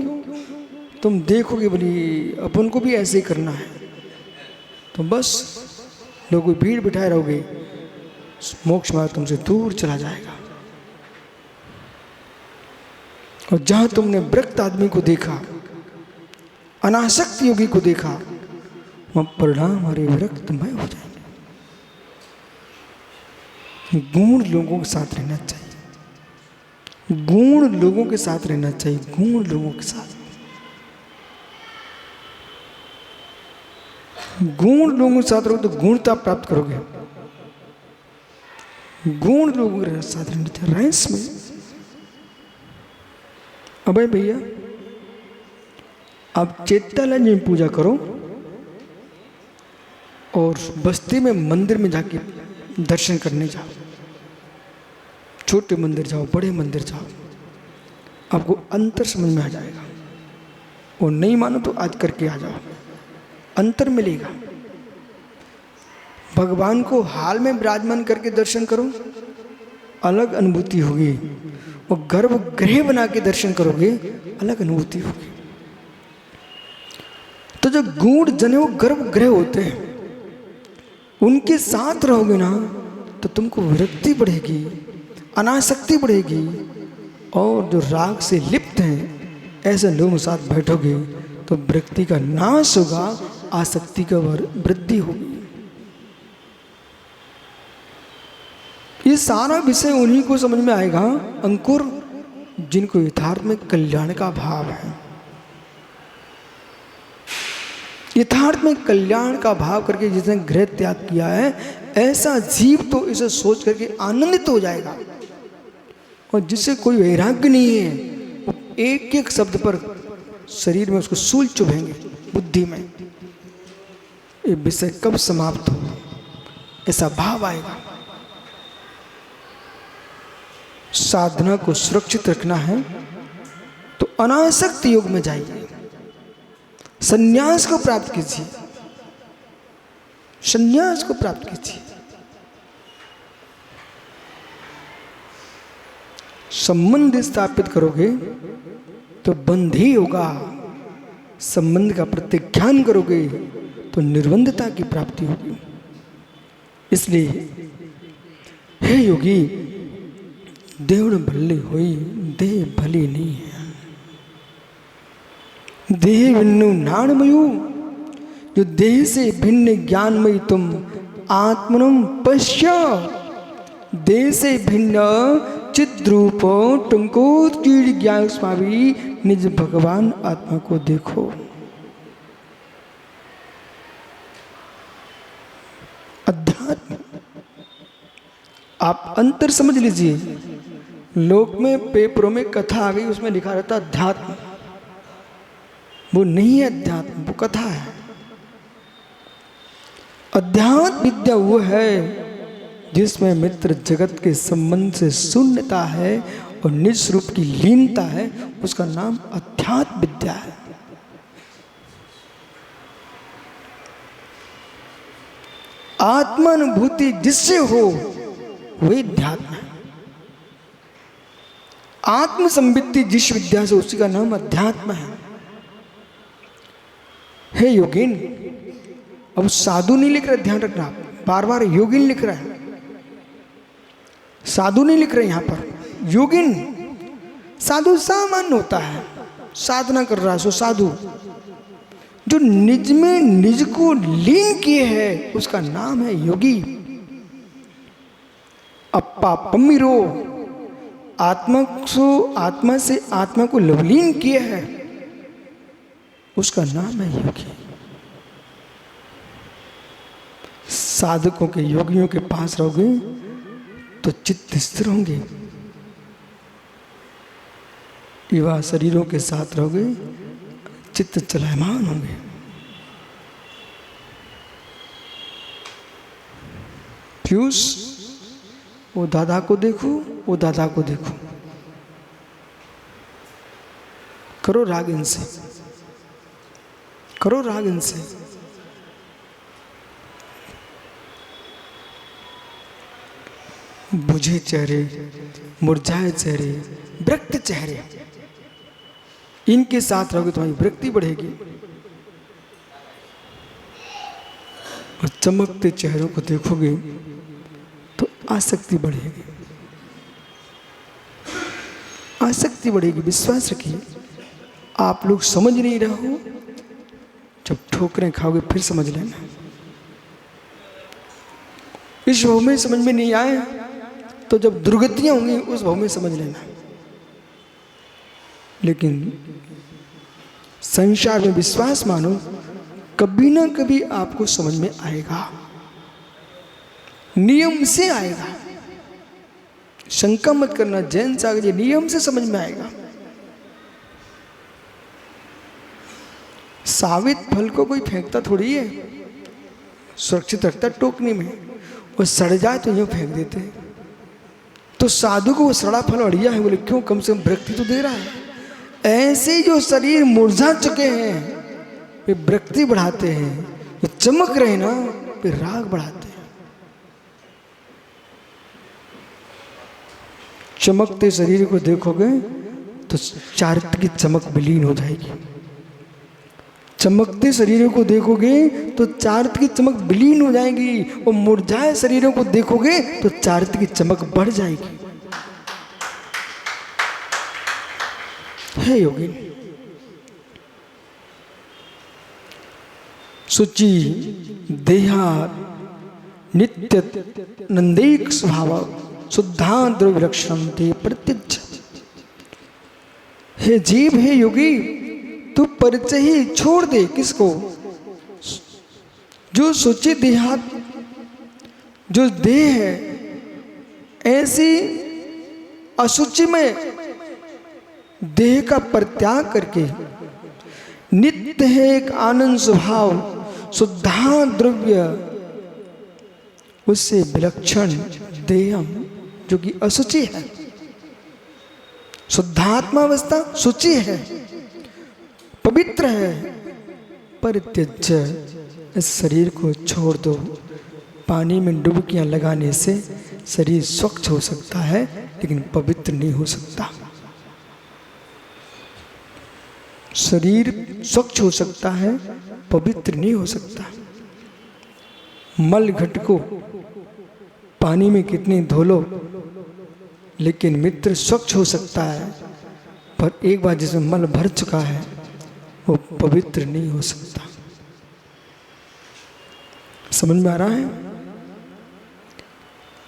तुम देखोगे बोली अपन को भी ऐसे ही करना है, तो बस लोगों की भीड़ बिठाए रहोगे, मोक्ष मार्ग तुमसे दूर चला जाएगा। और जहां तुमने विरक्त आदमी को देखा, अनासक्त योगी को देखा, वहां परिणाम हमारे विरक्तमय हो जाएंगे। गुण लोगों के साथ रहना चाहिए, गुण लोगों के साथ रहना चाहिए, गुण लोगों के साथ। गुण लोगों के साथ रहो तो गुणता प्राप्त करोगे। गुण लोगों के साथ रहना चाहिए। राइस में अबे भैया आप चैत्यालय में पूजा करो और बस्ती में मंदिर में जाके दर्शन करने जाओ, छोटे मंदिर जाओ, बड़े मंदिर जाओ, आपको अंतर समझ में आ जाएगा। और नहीं मानो तो आज करके आ जाओ, अंतर मिलेगा। भगवान को हाल में विराजमान करके दर्शन करो, अलग अनुभूति होगी, और गर्भगृह बना के दर्शन करोगे, अलग अनुभूति होगी। तो जो गूढ़ जने वो गर्भगृह होते हैं, उनके साथ रहोगे ना तो तुमको विरक्ति बढ़ेगी, अनासक्ति बढ़ेगी, और जो राग से लिप्त हैं ऐसे लोगों के साथ बैठोगे तो विरक्ति का नाश होगा, आसक्ति का वृद्धि होगी। ये सारा विषय उन्हीं को समझ में आएगा, अंकुर, जिनको यथार्थ में कल्याण का भाव है। यथार्थ में कल्याण का भाव करके जिसने गृह त्याग किया है, ऐसा जीव तो इसे सोच करके आनंदित हो जाएगा। और जिससे कोई वैराग्य नहीं है, वो एक एक शब्द पर शरीर में उसको सूल चुभेंगे, बुद्धि में। ये विषय कब समाप्त हो, ऐसा भाव आएगा। साधना को सुरक्षित रखना है तो अनासक्त योग में जाइए, संन्यास को प्राप्त कीजिए, संन्यास को प्राप्त कीजिए। संबंध स्थापित करोगे तो बंध ही होगा, संबंध का प्रत्याख्यान करोगे तो निर्बंधता की प्राप्ति होगी। इसलिए हे योगी, देवड़ भले हुई देह भली नहीं है। देह भिन्नु नाणमयु, जो देह से भिन्न ज्ञानमयी तुम आत्मनम पश्य। देह से भिन्न चिद्रूप तुमको तीर्ण ज्ञान स्वामी निज भगवान आत्मा को देखो। अध्यात्म आप अंतर समझ लीजिए। लोक में पेपरों में कथा आ गई, उसमें लिखा रहता अध्यात्म, वो नहीं है अध्यात्म, वो कथा है। अध्यात्म विद्या वो है जिसमें मित्र जगत के संबंध से शून्यता है और निज स्वरूप की लीनता है, उसका नाम अध्यात्म विद्या है। आत्मानुभूति जिससे हो वही अध्यात्म है। आत्म संवित्ति जिस विद्या से, उसी का नाम अध्यात्म है। हे योगिन, अब साधु नहीं लिख रहे, ध्यान रखना, बार बार योगिन लिख रहा है, साधु नहीं लिख रहे यहां पर। योगिन साधु सामान्य होता है, साधना कर रहा है सो साधु। जो निज में निज को लीन किए है उसका नाम है योगी। अप्पा पम्मीरो, आत्मा से आत्मा को लवलीन किया है, उसका नाम है योगी। साधकों के, योगियों के पास रहोगे तो चित्त स्थिर होंगे, युवा शरीरों के साथ रहोगे चित्त चलायमान होंगे। पीयूष, वो दादा को देखो, वो दादा को देखो, करो राग इनसे, करो राग इनसे। बुझे चेहरे, मुरझाए चेहरे, विरक्त चेहरे, इनके साथ रहोगे तुम्हारी विरक्ति बढ़ेगी। और चमकते चेहरों को देखोगे तो आसक्ति बढ़ेगी, आसक्ति बढ़ेगी। विश्वास रखिए, आप लोग समझ नहीं रहे हो, जब ठोकरें खाओगे फिर समझ लेना। इस भाव में समझ में नहीं आए तो जब दुर्गतियां होंगी उस भाव में समझ लेना। लेकिन संसार में विश्वास मानो, कभी ना कभी आपको समझ में आएगा, नियम से आएगा। शंका मत करना, जैन सागर जी, नियम से समझ में आएगा। सावित फल को कोई फेंकता थोड़ी है, सुरक्षित रखता टोकनी में, वो सड़ जाए तो यूं फेंक देते हैं। तो साधु को वो सड़ा फल अड़िया है, बोले क्यों, कम से कम विरक्ति तो दे रहा है। ऐसे जो शरीर मुरझा चुके हैं वे विरक्ति बढ़ाते हैं, जो चमक रहे ना वे राग बढ़ाते हैं। चमकते शरीर को देखोगे तो चारित्र की चमक विलीन हो जाएगी। चमकते शरीरों को देखोगे तो चारित्र की चमक विलीन हो जाएगी, और मुरझाए शरीरों को देखोगे तो चारित्र की चमक बढ़ जाएगी। है योगी, शुचि देहा नित्य नंदेक स्वभाव शुद्धा द्रव्यलक्षणम ते प्रत्यक्ष। हे जीव, हे योगी, तू परिचय ही छोड़ दे। किसको? जो शुचि देहात, जो देह है, ऐसी अशुचि में देह का परित्याग करके नित्य है एक आनंद स्वभाव शुद्धा द्रव्य, उससे विलक्षण देहम जो कि अशुचि है, शुद्धात्मावस्था शुचि है, पवित्र है, परित्यज्य, इस शरीर को छोड़ दो। पानी में डुबकियां लगाने से शरीर स्वच्छ हो सकता है लेकिन पवित्र नहीं हो सकता। शरीर स्वच्छ हो सकता है, पवित्र नहीं हो सकता। मल घट को पानी में कितनी धो लो, लेकिन मित्र स्वच्छ हो सकता है, पर एक बार जिसमें मल भर चुका है वो पवित्र नहीं हो सकता। समझ में आ रहा है?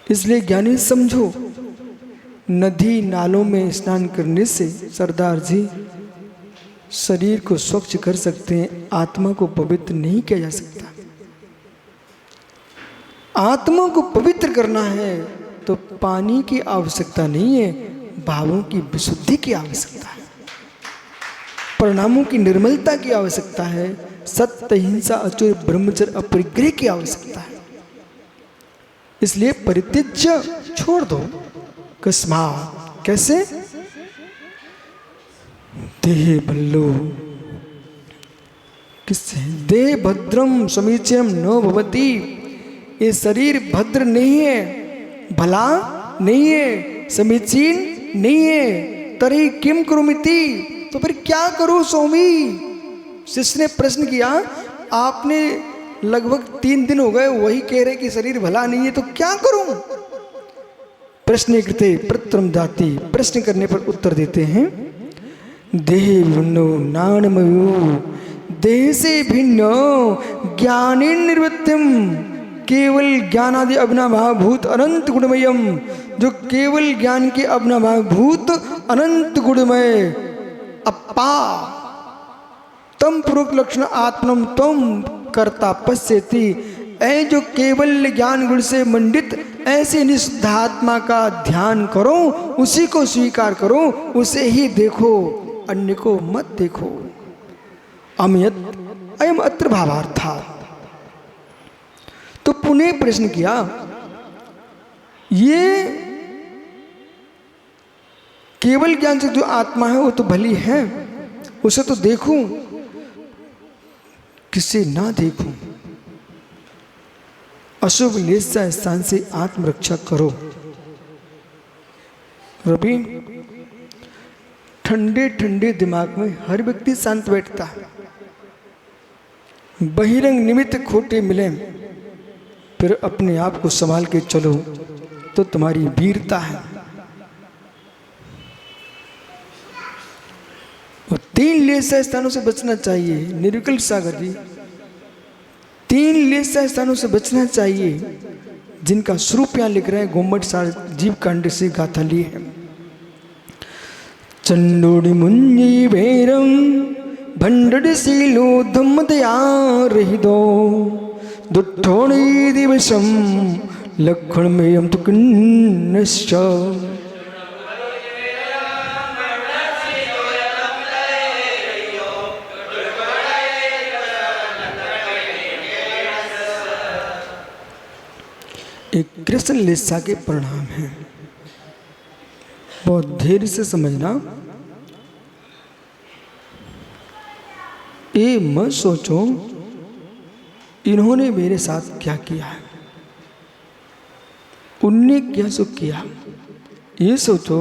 इसलिए ज्ञानी समझो, नदी नालों में स्नान करने से सरदार जी शरीर को स्वच्छ कर सकते हैं, आत्मा को पवित्र नहीं किया जा सकता। आत्मा को पवित्र करना है तो पानी की आवश्यकता नहीं है, भावों की विशुद्धि की आवश्यकता है, परिणामों की निर्मलता की आवश्यकता है, सत्य हिंसा अचूर ब्रह्मचर्य अपरिग्रह की आवश्यकता है। इसलिए परित्यज्य छोड़ दो। कस्मात्, कैसे? देह बल्लो, किससे? देह भद्रम समीचीनम न भवति, ये शरीर भद्र नहीं है, भला नहीं है, समीचीन नहीं है। तरी किम करोमिति, तो फिर क्या करूं स्वामी? शिष्य ने प्रश्न किया, आपने लगभग 3 दिन हो गए वही कह रहे कि शरीर भला नहीं है, तो क्या करूं? प्रश्न कृते प्रत्रम जाति, प्रश्न करने पर उत्तर देते हैं, देह भिन्नो नाणमयो, देह से भिन्न ज्ञाने निर्वृत्तिम, केवल ज्ञानादि अविनाभाव भूत अनंत गुणमयम जो केवल ज्ञान के अवनभाभूत अनंत गुणमय अपा तम पूर्वक लक्षण आत्मम तम कर्ता पश्यति। ऐ जो केवल ज्ञान गुण से मंडित ऐसे निष्धात्मा का ध्यान करो, उसी को स्वीकार करो, उसे ही देखो, अन्य को मत देखो। अमयत अयम अत्र भावार्था। तो पुनः प्रश्न किया, ये केवल ज्ञान से जो आत्मा है वो तो भली है, उसे तो देखूं, किसे ना देखूं। अशुभ लेसा स्थान से आत्मरक्षा करो। रवि, ठंडे ठंडे दिमाग में हर व्यक्ति शांत बैठता है। बहिरंग निमित्त खोटे मिले, फिर अपने आप को संभाल के चलो तो तुम्हारी वीरता है। और 3 लेसा स्थानों से बचना चाहिए। निर्विकल्प सागर जी, 3 लेसा स्थानों से बचना चाहिए, जिनका स्वरूप यहाँ लिख रहे हैं। गोमट सार जीव कांड से गाथा ली है। चंडोड़ी मुंजी भैरम भंडड़ सीलो धम्म दयार दो दुठोड़ी दिवसम लक्षण में हम तो किन्नश्च। एक कृष्ण लेसा के परिणाम हैं, बहुत धैर्य से समझना। ये मत सोचो इन्होंने मेरे साथ क्या किया है, उनने क्या सुख किया। ये सोचो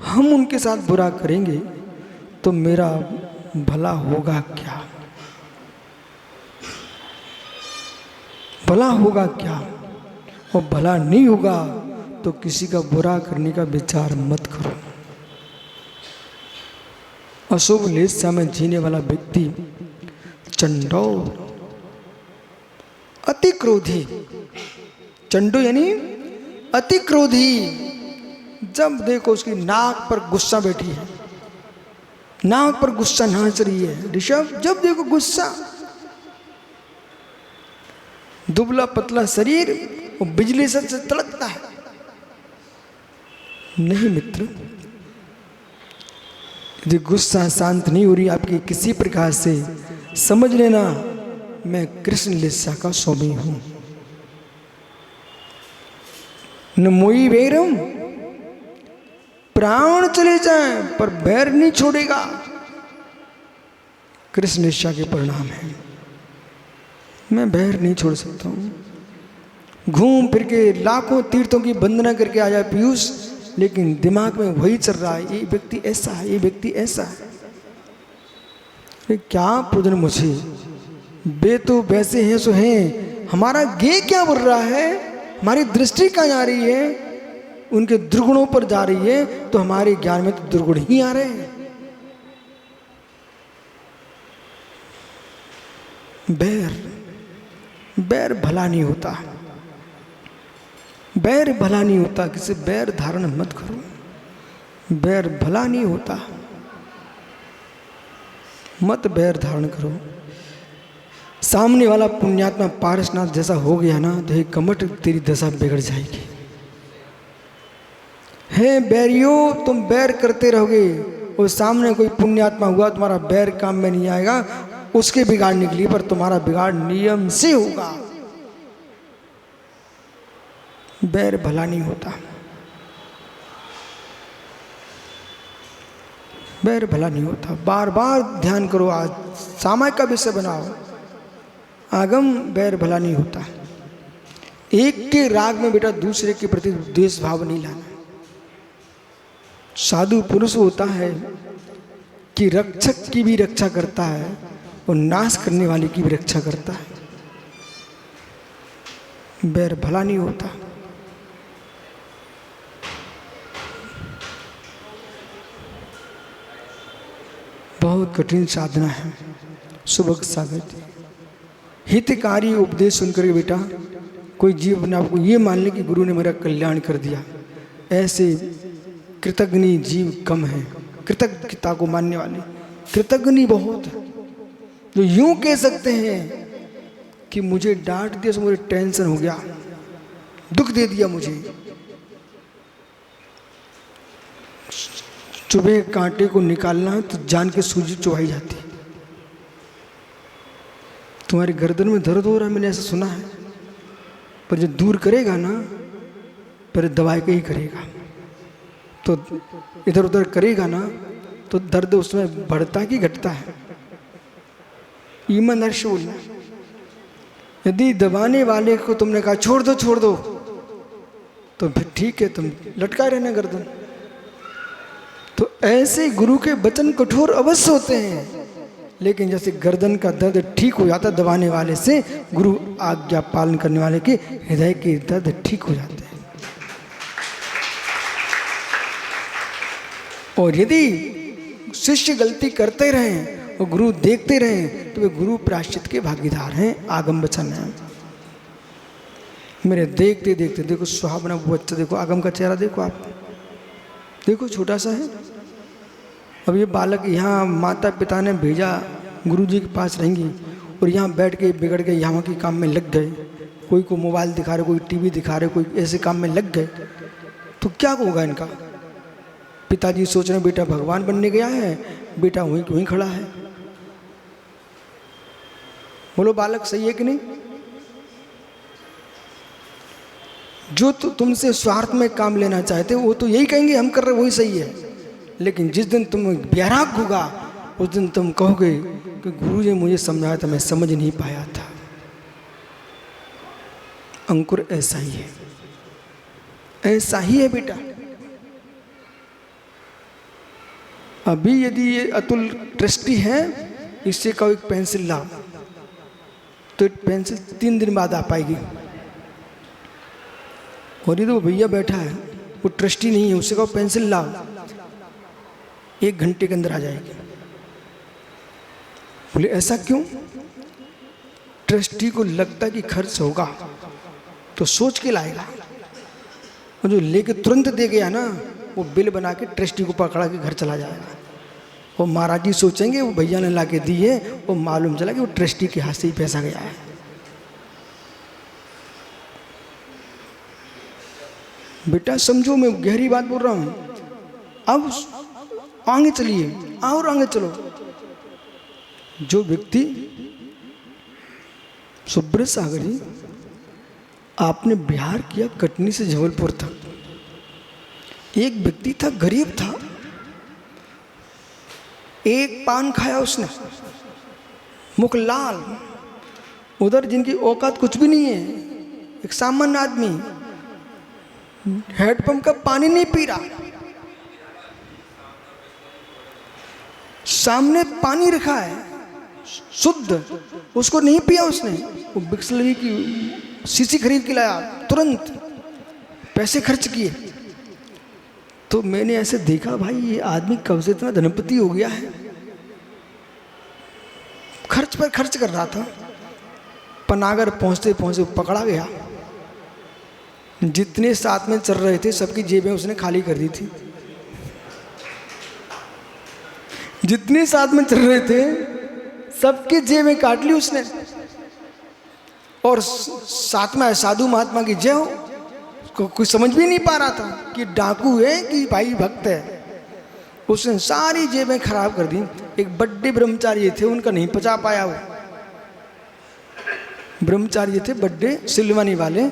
हम उनके साथ बुरा करेंगे तो मेरा भला होगा क्या, भला होगा क्या। और भला नहीं होगा तो किसी का बुरा करने का विचार मत करो। अशुभ लेसा में जीने वाला व्यक्ति चंडोल, अति क्रोधी। चंडो यानी अति क्रोधी। जब देखो उसकी नाक पर गुस्सा बैठी है, नाक पर गुस्सा नाच रही है। ऋषभ, जब देखो गुस्सा। दुबला पतला शरीर वो बिजली से तड़कता है। नहीं मित्र, यदि गुस्सा शांत नहीं हो रही आपकी किसी प्रकार से, समझ लेना मैं कृष्ण लेसा का स्वामी हूं। न मोई वैरम, प्राण चले जाए पर बैर नहीं छोड़ेगा। कृष्ण लेसा के परिणाम है। मैं बैर नहीं छोड़ सकता हूं। घूम फिर के लाखों तीर्थों की वंदना करके आ जाए पीयूष, लेकिन दिमाग में वही चल रहा है, ये व्यक्ति ऐसा है, ये व्यक्ति ऐसा है। अरे क्या पूजन मुझे, बे तो वैसे हैं सो हैं, हमारा गे क्या बढ़ रहा है, हमारी दृष्टि कहाँ जा रही है, उनके दुर्गुणों पर जा रही है, तो हमारे ज्ञान में तो दुर्गुण ही आ रहे हैं। बैर भला नहीं होता, बैर भला नहीं होता। किसी बैर धारण मत करो, बैर भला नहीं होता, मत बैर धारण करो। सामने वाला पुण्यात्मा पारसनाथ जैसा हो गया ना तो हे कमट तेरी दशा बिगड़ जाएगी। हे बैरियो, तुम बैर करते रहोगे और सामने कोई पुण्यात्मा हुआ तुम्हारा बैर काम में नहीं आएगा, उसके बिगाड़ने के लिए, पर तुम्हारा बिगाड़ नियम से होगा। बैर भला नहीं होता, बैर भला नहीं होता। बार बार ध्यान करो, आज सामायिक का विषय बनाओ। आगम बैर भला नहीं होता। एक के राग में बेटा दूसरे के प्रति द्वेष भाव नहीं लाना। साधु पुरुष होता है कि रक्षक की भी रक्षा करता है और नाश करने वाले की भी रक्षा करता है। बैर भला नहीं होता। बहुत कठिन साधना है। सुबह सागर हितकारी उपदेश सुनकर के बेटा कोई जीव अपने आपको ये मान ले कि गुरु ने मेरा कल्याण कर दिया, ऐसे कृतज्ञ जीव कम हैं, कृतज्ञता को मानने वाले कृतज्ञ बहुत है, जो यूं कह सकते हैं कि मुझे डांट दिया तो मुझे टेंशन हो गया, दुख दे दिया मुझे। चुभे कांटे को निकालना है तो जान के सूजी चुभाई जाती है। तुम्हारी गर्दन में दर्द हो रहा है, मैंने ऐसा सुना है, पर जो दूर करेगा ना पर दवाई के ही करेगा। तो इधर उधर करेगा ना तो दर्द उसमें बढ़ता कि घटता है। ईमानदार से बोलना, यदि दबाने वाले को तुमने कहा छोड़ दो तो फिर ठीक है, तुम लटकाए रहना गर्दन। तो ऐसे गुरु के वचन कठोर अवश्य होते हैं, लेकिन जैसे गर्दन का दर्द ठीक हो जाता दबाने वाले से, गुरु आज्ञा पालन करने वाले के हृदय के दर्द ठीक हो जाते हैं। और यदि शिष्य गलती करते रहें और गुरु देखते रहें तो वे गुरु प्रायश्चित के भागीदार हैं, आगम वचन है। मेरे देखते देखते देखो सुहावना वो बच्चा, देखो आगम का चेहरा देखो, आप देखो छोटा सा है। अब ये बालक यहाँ माता पिता ने भेजा गुरु जी के पास रहेंगी और यहाँ बैठ के बिगड़ के यहाँ के काम में लग गए, कोई को मोबाइल दिखा रहे, कोई टीवी दिखा रहे, कोई ऐसे काम में लग गए, तो क्या होगा इनका? पिताजी सोच रहे हैं बेटा भगवान बनने गया है, बेटा वहीं खड़ा है। बोलो बालक सही है कि नहीं? जो तो तुमसे स्वार्थ में काम लेना चाहते वो तो यही कहेंगे हम कर रहे वही सही है, लेकिन जिस दिन तुम बैराग होगा उस दिन तुम कहोगे कि गुरु जी मुझे समझाया था, मैं समझ नहीं पाया था। अंकुर ऐसा ही है, ऐसा ही है बेटा। अभी यदि ये अतुल ट्रस्टी है, इससे कहो एक पेंसिल ला, तो एक पेंसिल 3 दिन बाद आ पाएगी। और ये तो भैया बैठा है, वो ट्रस्टी नहीं है, उससे कहो पेंसिल ला, 1 घंटे के अंदर आ जाएगी। बोले ऐसा क्यों? ट्रस्टी को लगता कि खर्च होगा तो सोच के लाएगा, और जो लेके तुरंत दे गया ना वो बिल बना के ट्रस्टी को पकड़ा के घर चला जाएगा। वो महाराज जी सोचेंगे वो भैया ने ला के दी है, वो मालूम चला कि वो ट्रस्टी के हाथ से ही पैसा गया है। बेटा समझो, मैं गहरी बात बोल रहा हूं। अब आगे चलिए, और आगे चलो। जो व्यक्ति सुब्रत सागर जी, आपने बिहार किया कटनी से जबलपुर तक, एक व्यक्ति था गरीब था, एक पान खाया उसने, मुख लाल, उधर जिनकी औकात कुछ भी नहीं है, एक सामान्य आदमी हैंडपंप का पानी नहीं पी रहा, सामने पानी रखा है शुद्ध, उसको नहीं पिया उसने, वो बिस्लरी की शीशी खरीद के लाया, तुरंत पैसे खर्च किए। तो मैंने ऐसे देखा भाई ये आदमी कब से इतना धनपति हो गया है, खर्च पर खर्च कर रहा था। पनागर पहुंचते पहुंचते पकड़ा गया। जितने साथ में चल रहे थे सबकी जेबें उसने खाली कर दी थी, जितने साथ में चल रहे थे सबकी जेबें काट ली उसने। और साथ में साधु महात्मा की जय हो, कोई समझ भी नहीं पा रहा था कि डाकू है कि भाई भक्त है। उसने सारी जेबें खराब कर दी। एक बड़े ब्रह्मचारी थे, उनका नहीं पचा पाया, वो ब्रह्मचारी थे बड़े सिलवानी वाले,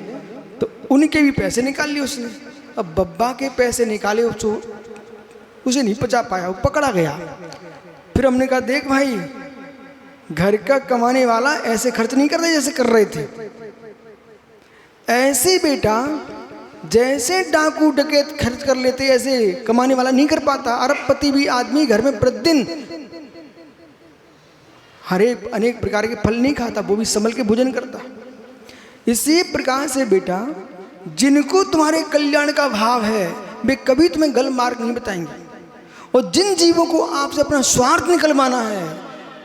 तो उनके भी पैसे निकाल लिए उसने। अब बब्बा के पैसे निकाले, उसे नहीं पचा पाया, वो पकड़ा गया। फिर हमने कहा देख भाई, घर का कमाने वाला ऐसे खर्च नहीं कर रहे जैसे कर रहे थे। ऐसे बेटा जैसे डाकू डकैत खर्च कर लेते ऐसे कमाने वाला नहीं कर पाता। अरबपति भी आदमी घर में प्रतिदिन हरेक अनेक प्रकार के फल नहीं खाता, वो भी संभल के भोजन करता। इसी प्रकार से बेटा जिनको तुम्हारे कल्याण का भाव है वे कभी तुम्हें गलत मार्ग नहीं बताएंगे, और जिन जीवों को आपसे अपना स्वार्थ निकलवाना है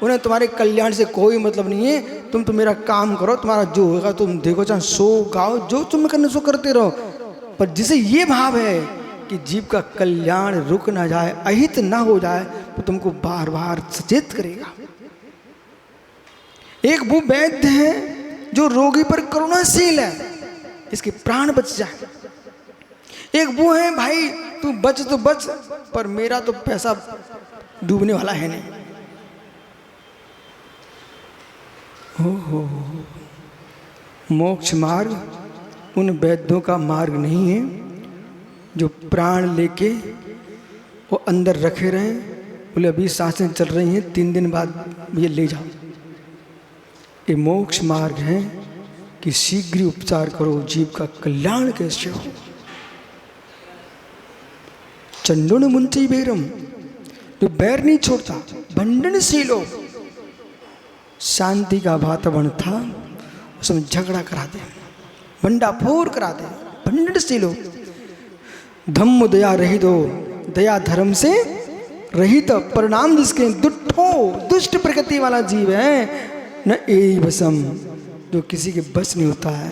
उन्हें तुम्हारे कल्याण से कोई मतलब नहीं है। तुम तो मेरा काम करो, तुम्हारा जो होगा तुम देखो, चाहे सो गाओ, जो तुम करने सो करते रहो। पर जिसे ये भाव है कि जीव का कल्याण रुक ना जाए, अहित ना हो जाए, तो तुमको बार बार सचेत करेगा। एक वो वैद्य है जो रोगी पर करुणाशील है, इसके प्राण बच जाए। एक वो है भाई तू बच तो बच, पर मेरा तो पैसा डूबने वाला है नहीं। हो मोक्ष मार्ग उन वैद्यों का मार्ग नहीं है जो प्राण लेके वो अंदर रखे रहे, बोले अभी सांसें चल रही हैं, 3 दिन बाद ये ले जाओ। ये मोक्ष मार्ग है कि शीघ्र उपचार करो, जीव का कल्याण कैसे हो। चंडुन मुंची बेरम, जो बैर नहीं छोड़ता, भंडनशीलो, शांति का वातावरण था, उसमें झगड़ा करा दे, भंडाफोर करा दे, भंडनशीलो। धम्म दया रहित हो, दया धर्म से रहित, परिणाम जिसके दुष्टो, दुष्ट प्रकृति वाला जीव है, न ए वसम, जो किसी के बस नहीं होता है।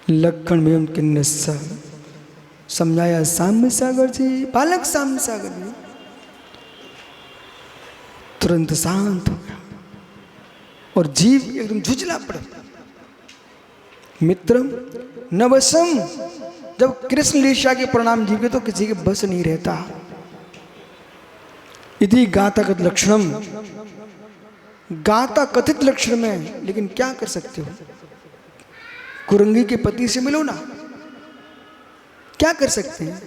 लक्षण में किन्न समझाया साम्य सागर जी, बालक साम्य सागर जी तुरंत शांत हो गया और जीव एकदम झुंझला पड़ा। मित्र नवसम, जब कृष्ण लीला के परिणाम जीव के तो किसी के बस नहीं रहता। इति गातक लक्षणम, गाता कथित लक्षण में, लेकिन क्या कर सकते हो, कुरंगी के पति से मिलो ना, क्या कर सकते हैं,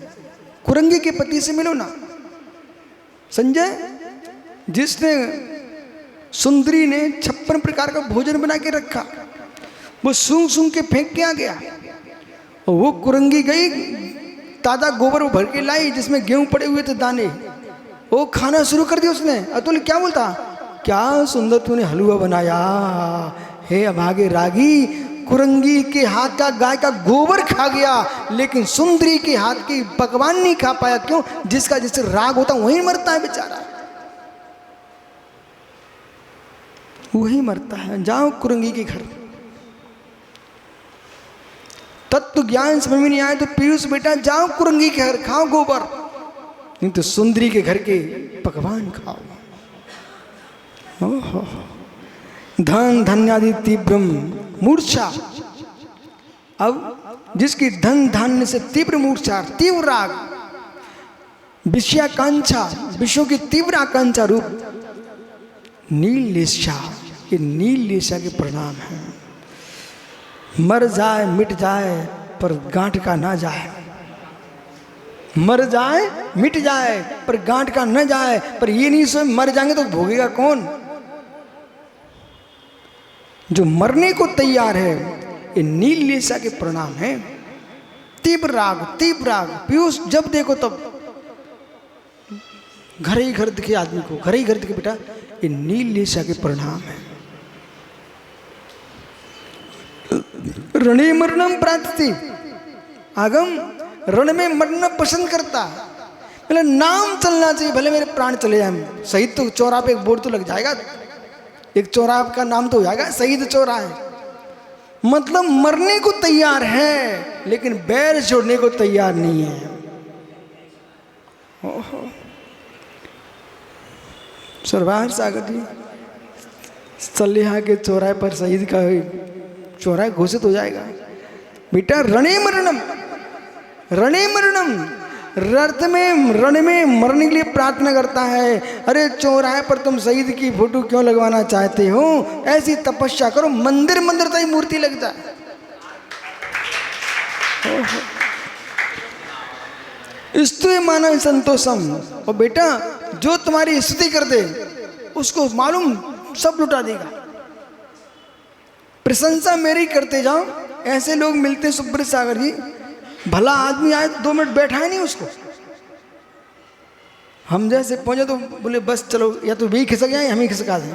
कुरंगी के पति से मिलो ना। संजय, जिसने सुंदरी ने 56 प्रकार का भोजन बना के रखा, वो सूंघ सूंघ के फेंक के आ गया, और वो कुरंगी गई ताजा गोबर भर के लाई जिसमें गेहूं पड़े हुए थे दाने, वो खाना शुरू कर दिया उसने। अतुल क्या बोलता, क्या सुंदर तूने हलवा बनाया, हे अभागे रागी, कुरंगी के हाथ का गाय का गोबर खा गया, लेकिन सुंदरी के हाथ की पकवान नहीं खा पाया। क्यों? जिसका जिससे राग होता वही मरता है बेचारा, वही मरता है। जाओ कुरंगी के घर, तत्व ज्ञान समझ में नहीं आए तो पीयूष बेटा जाओ कुरंगी के घर, खाओ गोबर, नहीं तो सुंदरी के घर के पकवान खाओ। धन धन्यादि तीव्रम मूर्छा, अब जिसकी धन धान्य से तीव्र मूर्छा, तीव्र राग, विषयाकांक्षा, विषयों की तीव्र आकांक्षा रूप नील लेशा, ये नील लेशा के परिणाम है। मर जाए मिट जाए पर गांठ का ना जाए, मर जाए मिट जाए पर गांठ का न जाए, पर ये नहीं सोच मर जाएंगे तो भोगेगा कौन। जो मरने को तैयार है, ये नील लेशा के परिणाम है। तीव्र राग, तीव्र राग, पीयूष जब देखो तब घर ही घर दिखे आदमी को, घर ही घर दिखे बेटा, ये नील लेशा के परिणाम है। रणे मरणम प्राप्ति, आगम रण में मरना पसंद करता, मतलब नाम चलना चाहिए, भले मेरे प्राण चले जाए, शहीद तो चौराहे पे एक बोर्ड तो लग जाएगा, एक चौराहे का नाम तो हो जाएगा शहीद चौराहे, मतलब मरने को तैयार है लेकिन बैर छोड़ने को तैयार नहीं है। सरवार सागर जी सलेहा के चौराहे पर शहीद का चौराहा घोषित हो जाएगा। बेटा रणे मरणम, रणे मरणम, रथ में रण में मरने के लिए प्रार्थना करता है। अरे चौराहे पर तुम शहीद की फोटो क्यों लगवाना चाहते हो, ऐसी तपस्या करो, मंदिर मंदिर तक मूर्ति लग जाए। स्तुति माना संतोषम, और बेटा जो तुम्हारी स्तुति कर दे उसको मालूम सब लुटा देगा। प्रशंसा मेरी करते जाओ, ऐसे लोग मिलते सुब्रत सागर जी, भला आदमी आए 2 मिनट बैठा है नहीं उसको, हम जैसे पहुंचे तो बोले बस चलो, या तो भी खिसक जाए हम ही खिसका दें।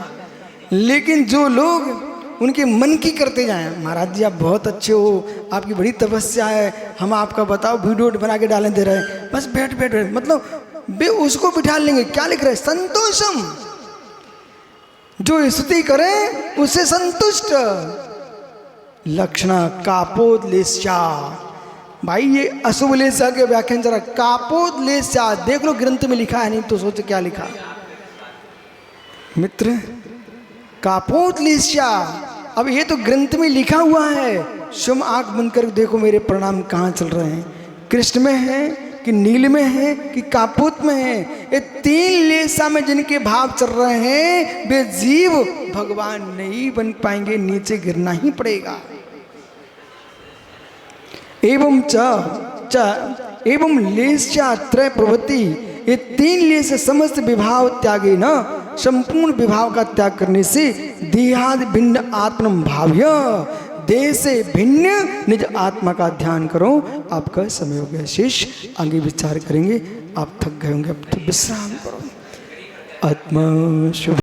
लेकिन जो लोग उनके मन की करते जाएं, महाराज जी आप बहुत अच्छे हो, आपकी बड़ी तपस्या है, हम आपका बताओ वीडियो बना के डालें दे रहे, बस बैठ बैठ बैठ, मतलब बे उसको बिठा लेंगे। क्या लिख रहे हैं? संतोषम, जो स्तुति करे उससे संतुष्ट। लक्षणा कापोद लेशा, भाई ये अशुभ लेस्या के व्याख्यान जरा कापोद लेस्या देख लो ग्रंथ में लिखा है, नहीं तो सोचो क्या लिखा मित्र, कापोद लेस्या। अब ये तो ग्रंथ में लिखा हुआ है, शुम आंख बंद कर देखो मेरे परिणाम कहाँ चल रहे हैं, कृष्ण में है कि नील में है कि कापोत में है। ये 3 लेसा में जिनके भाव चल रहे हैं वे जीव भगवान नहीं बन पाएंगे, नीचे गिरना ही पड़ेगा। एवं च एवं लेस्या त्रय प्रवृत्ति, ये 3 लेस समस्त विभाव त्यागे न, संपूर्ण विभाव का त्याग करने से देहादि भिन्न आत्म भाव्य, देह से भिन्न निज आत्मा का ध्यान करो। आपका समय हो गया शेष, आगे विचार करेंगे। आप थक गए होंगे, अब तो विश्राम करो। आत्मा शुभ।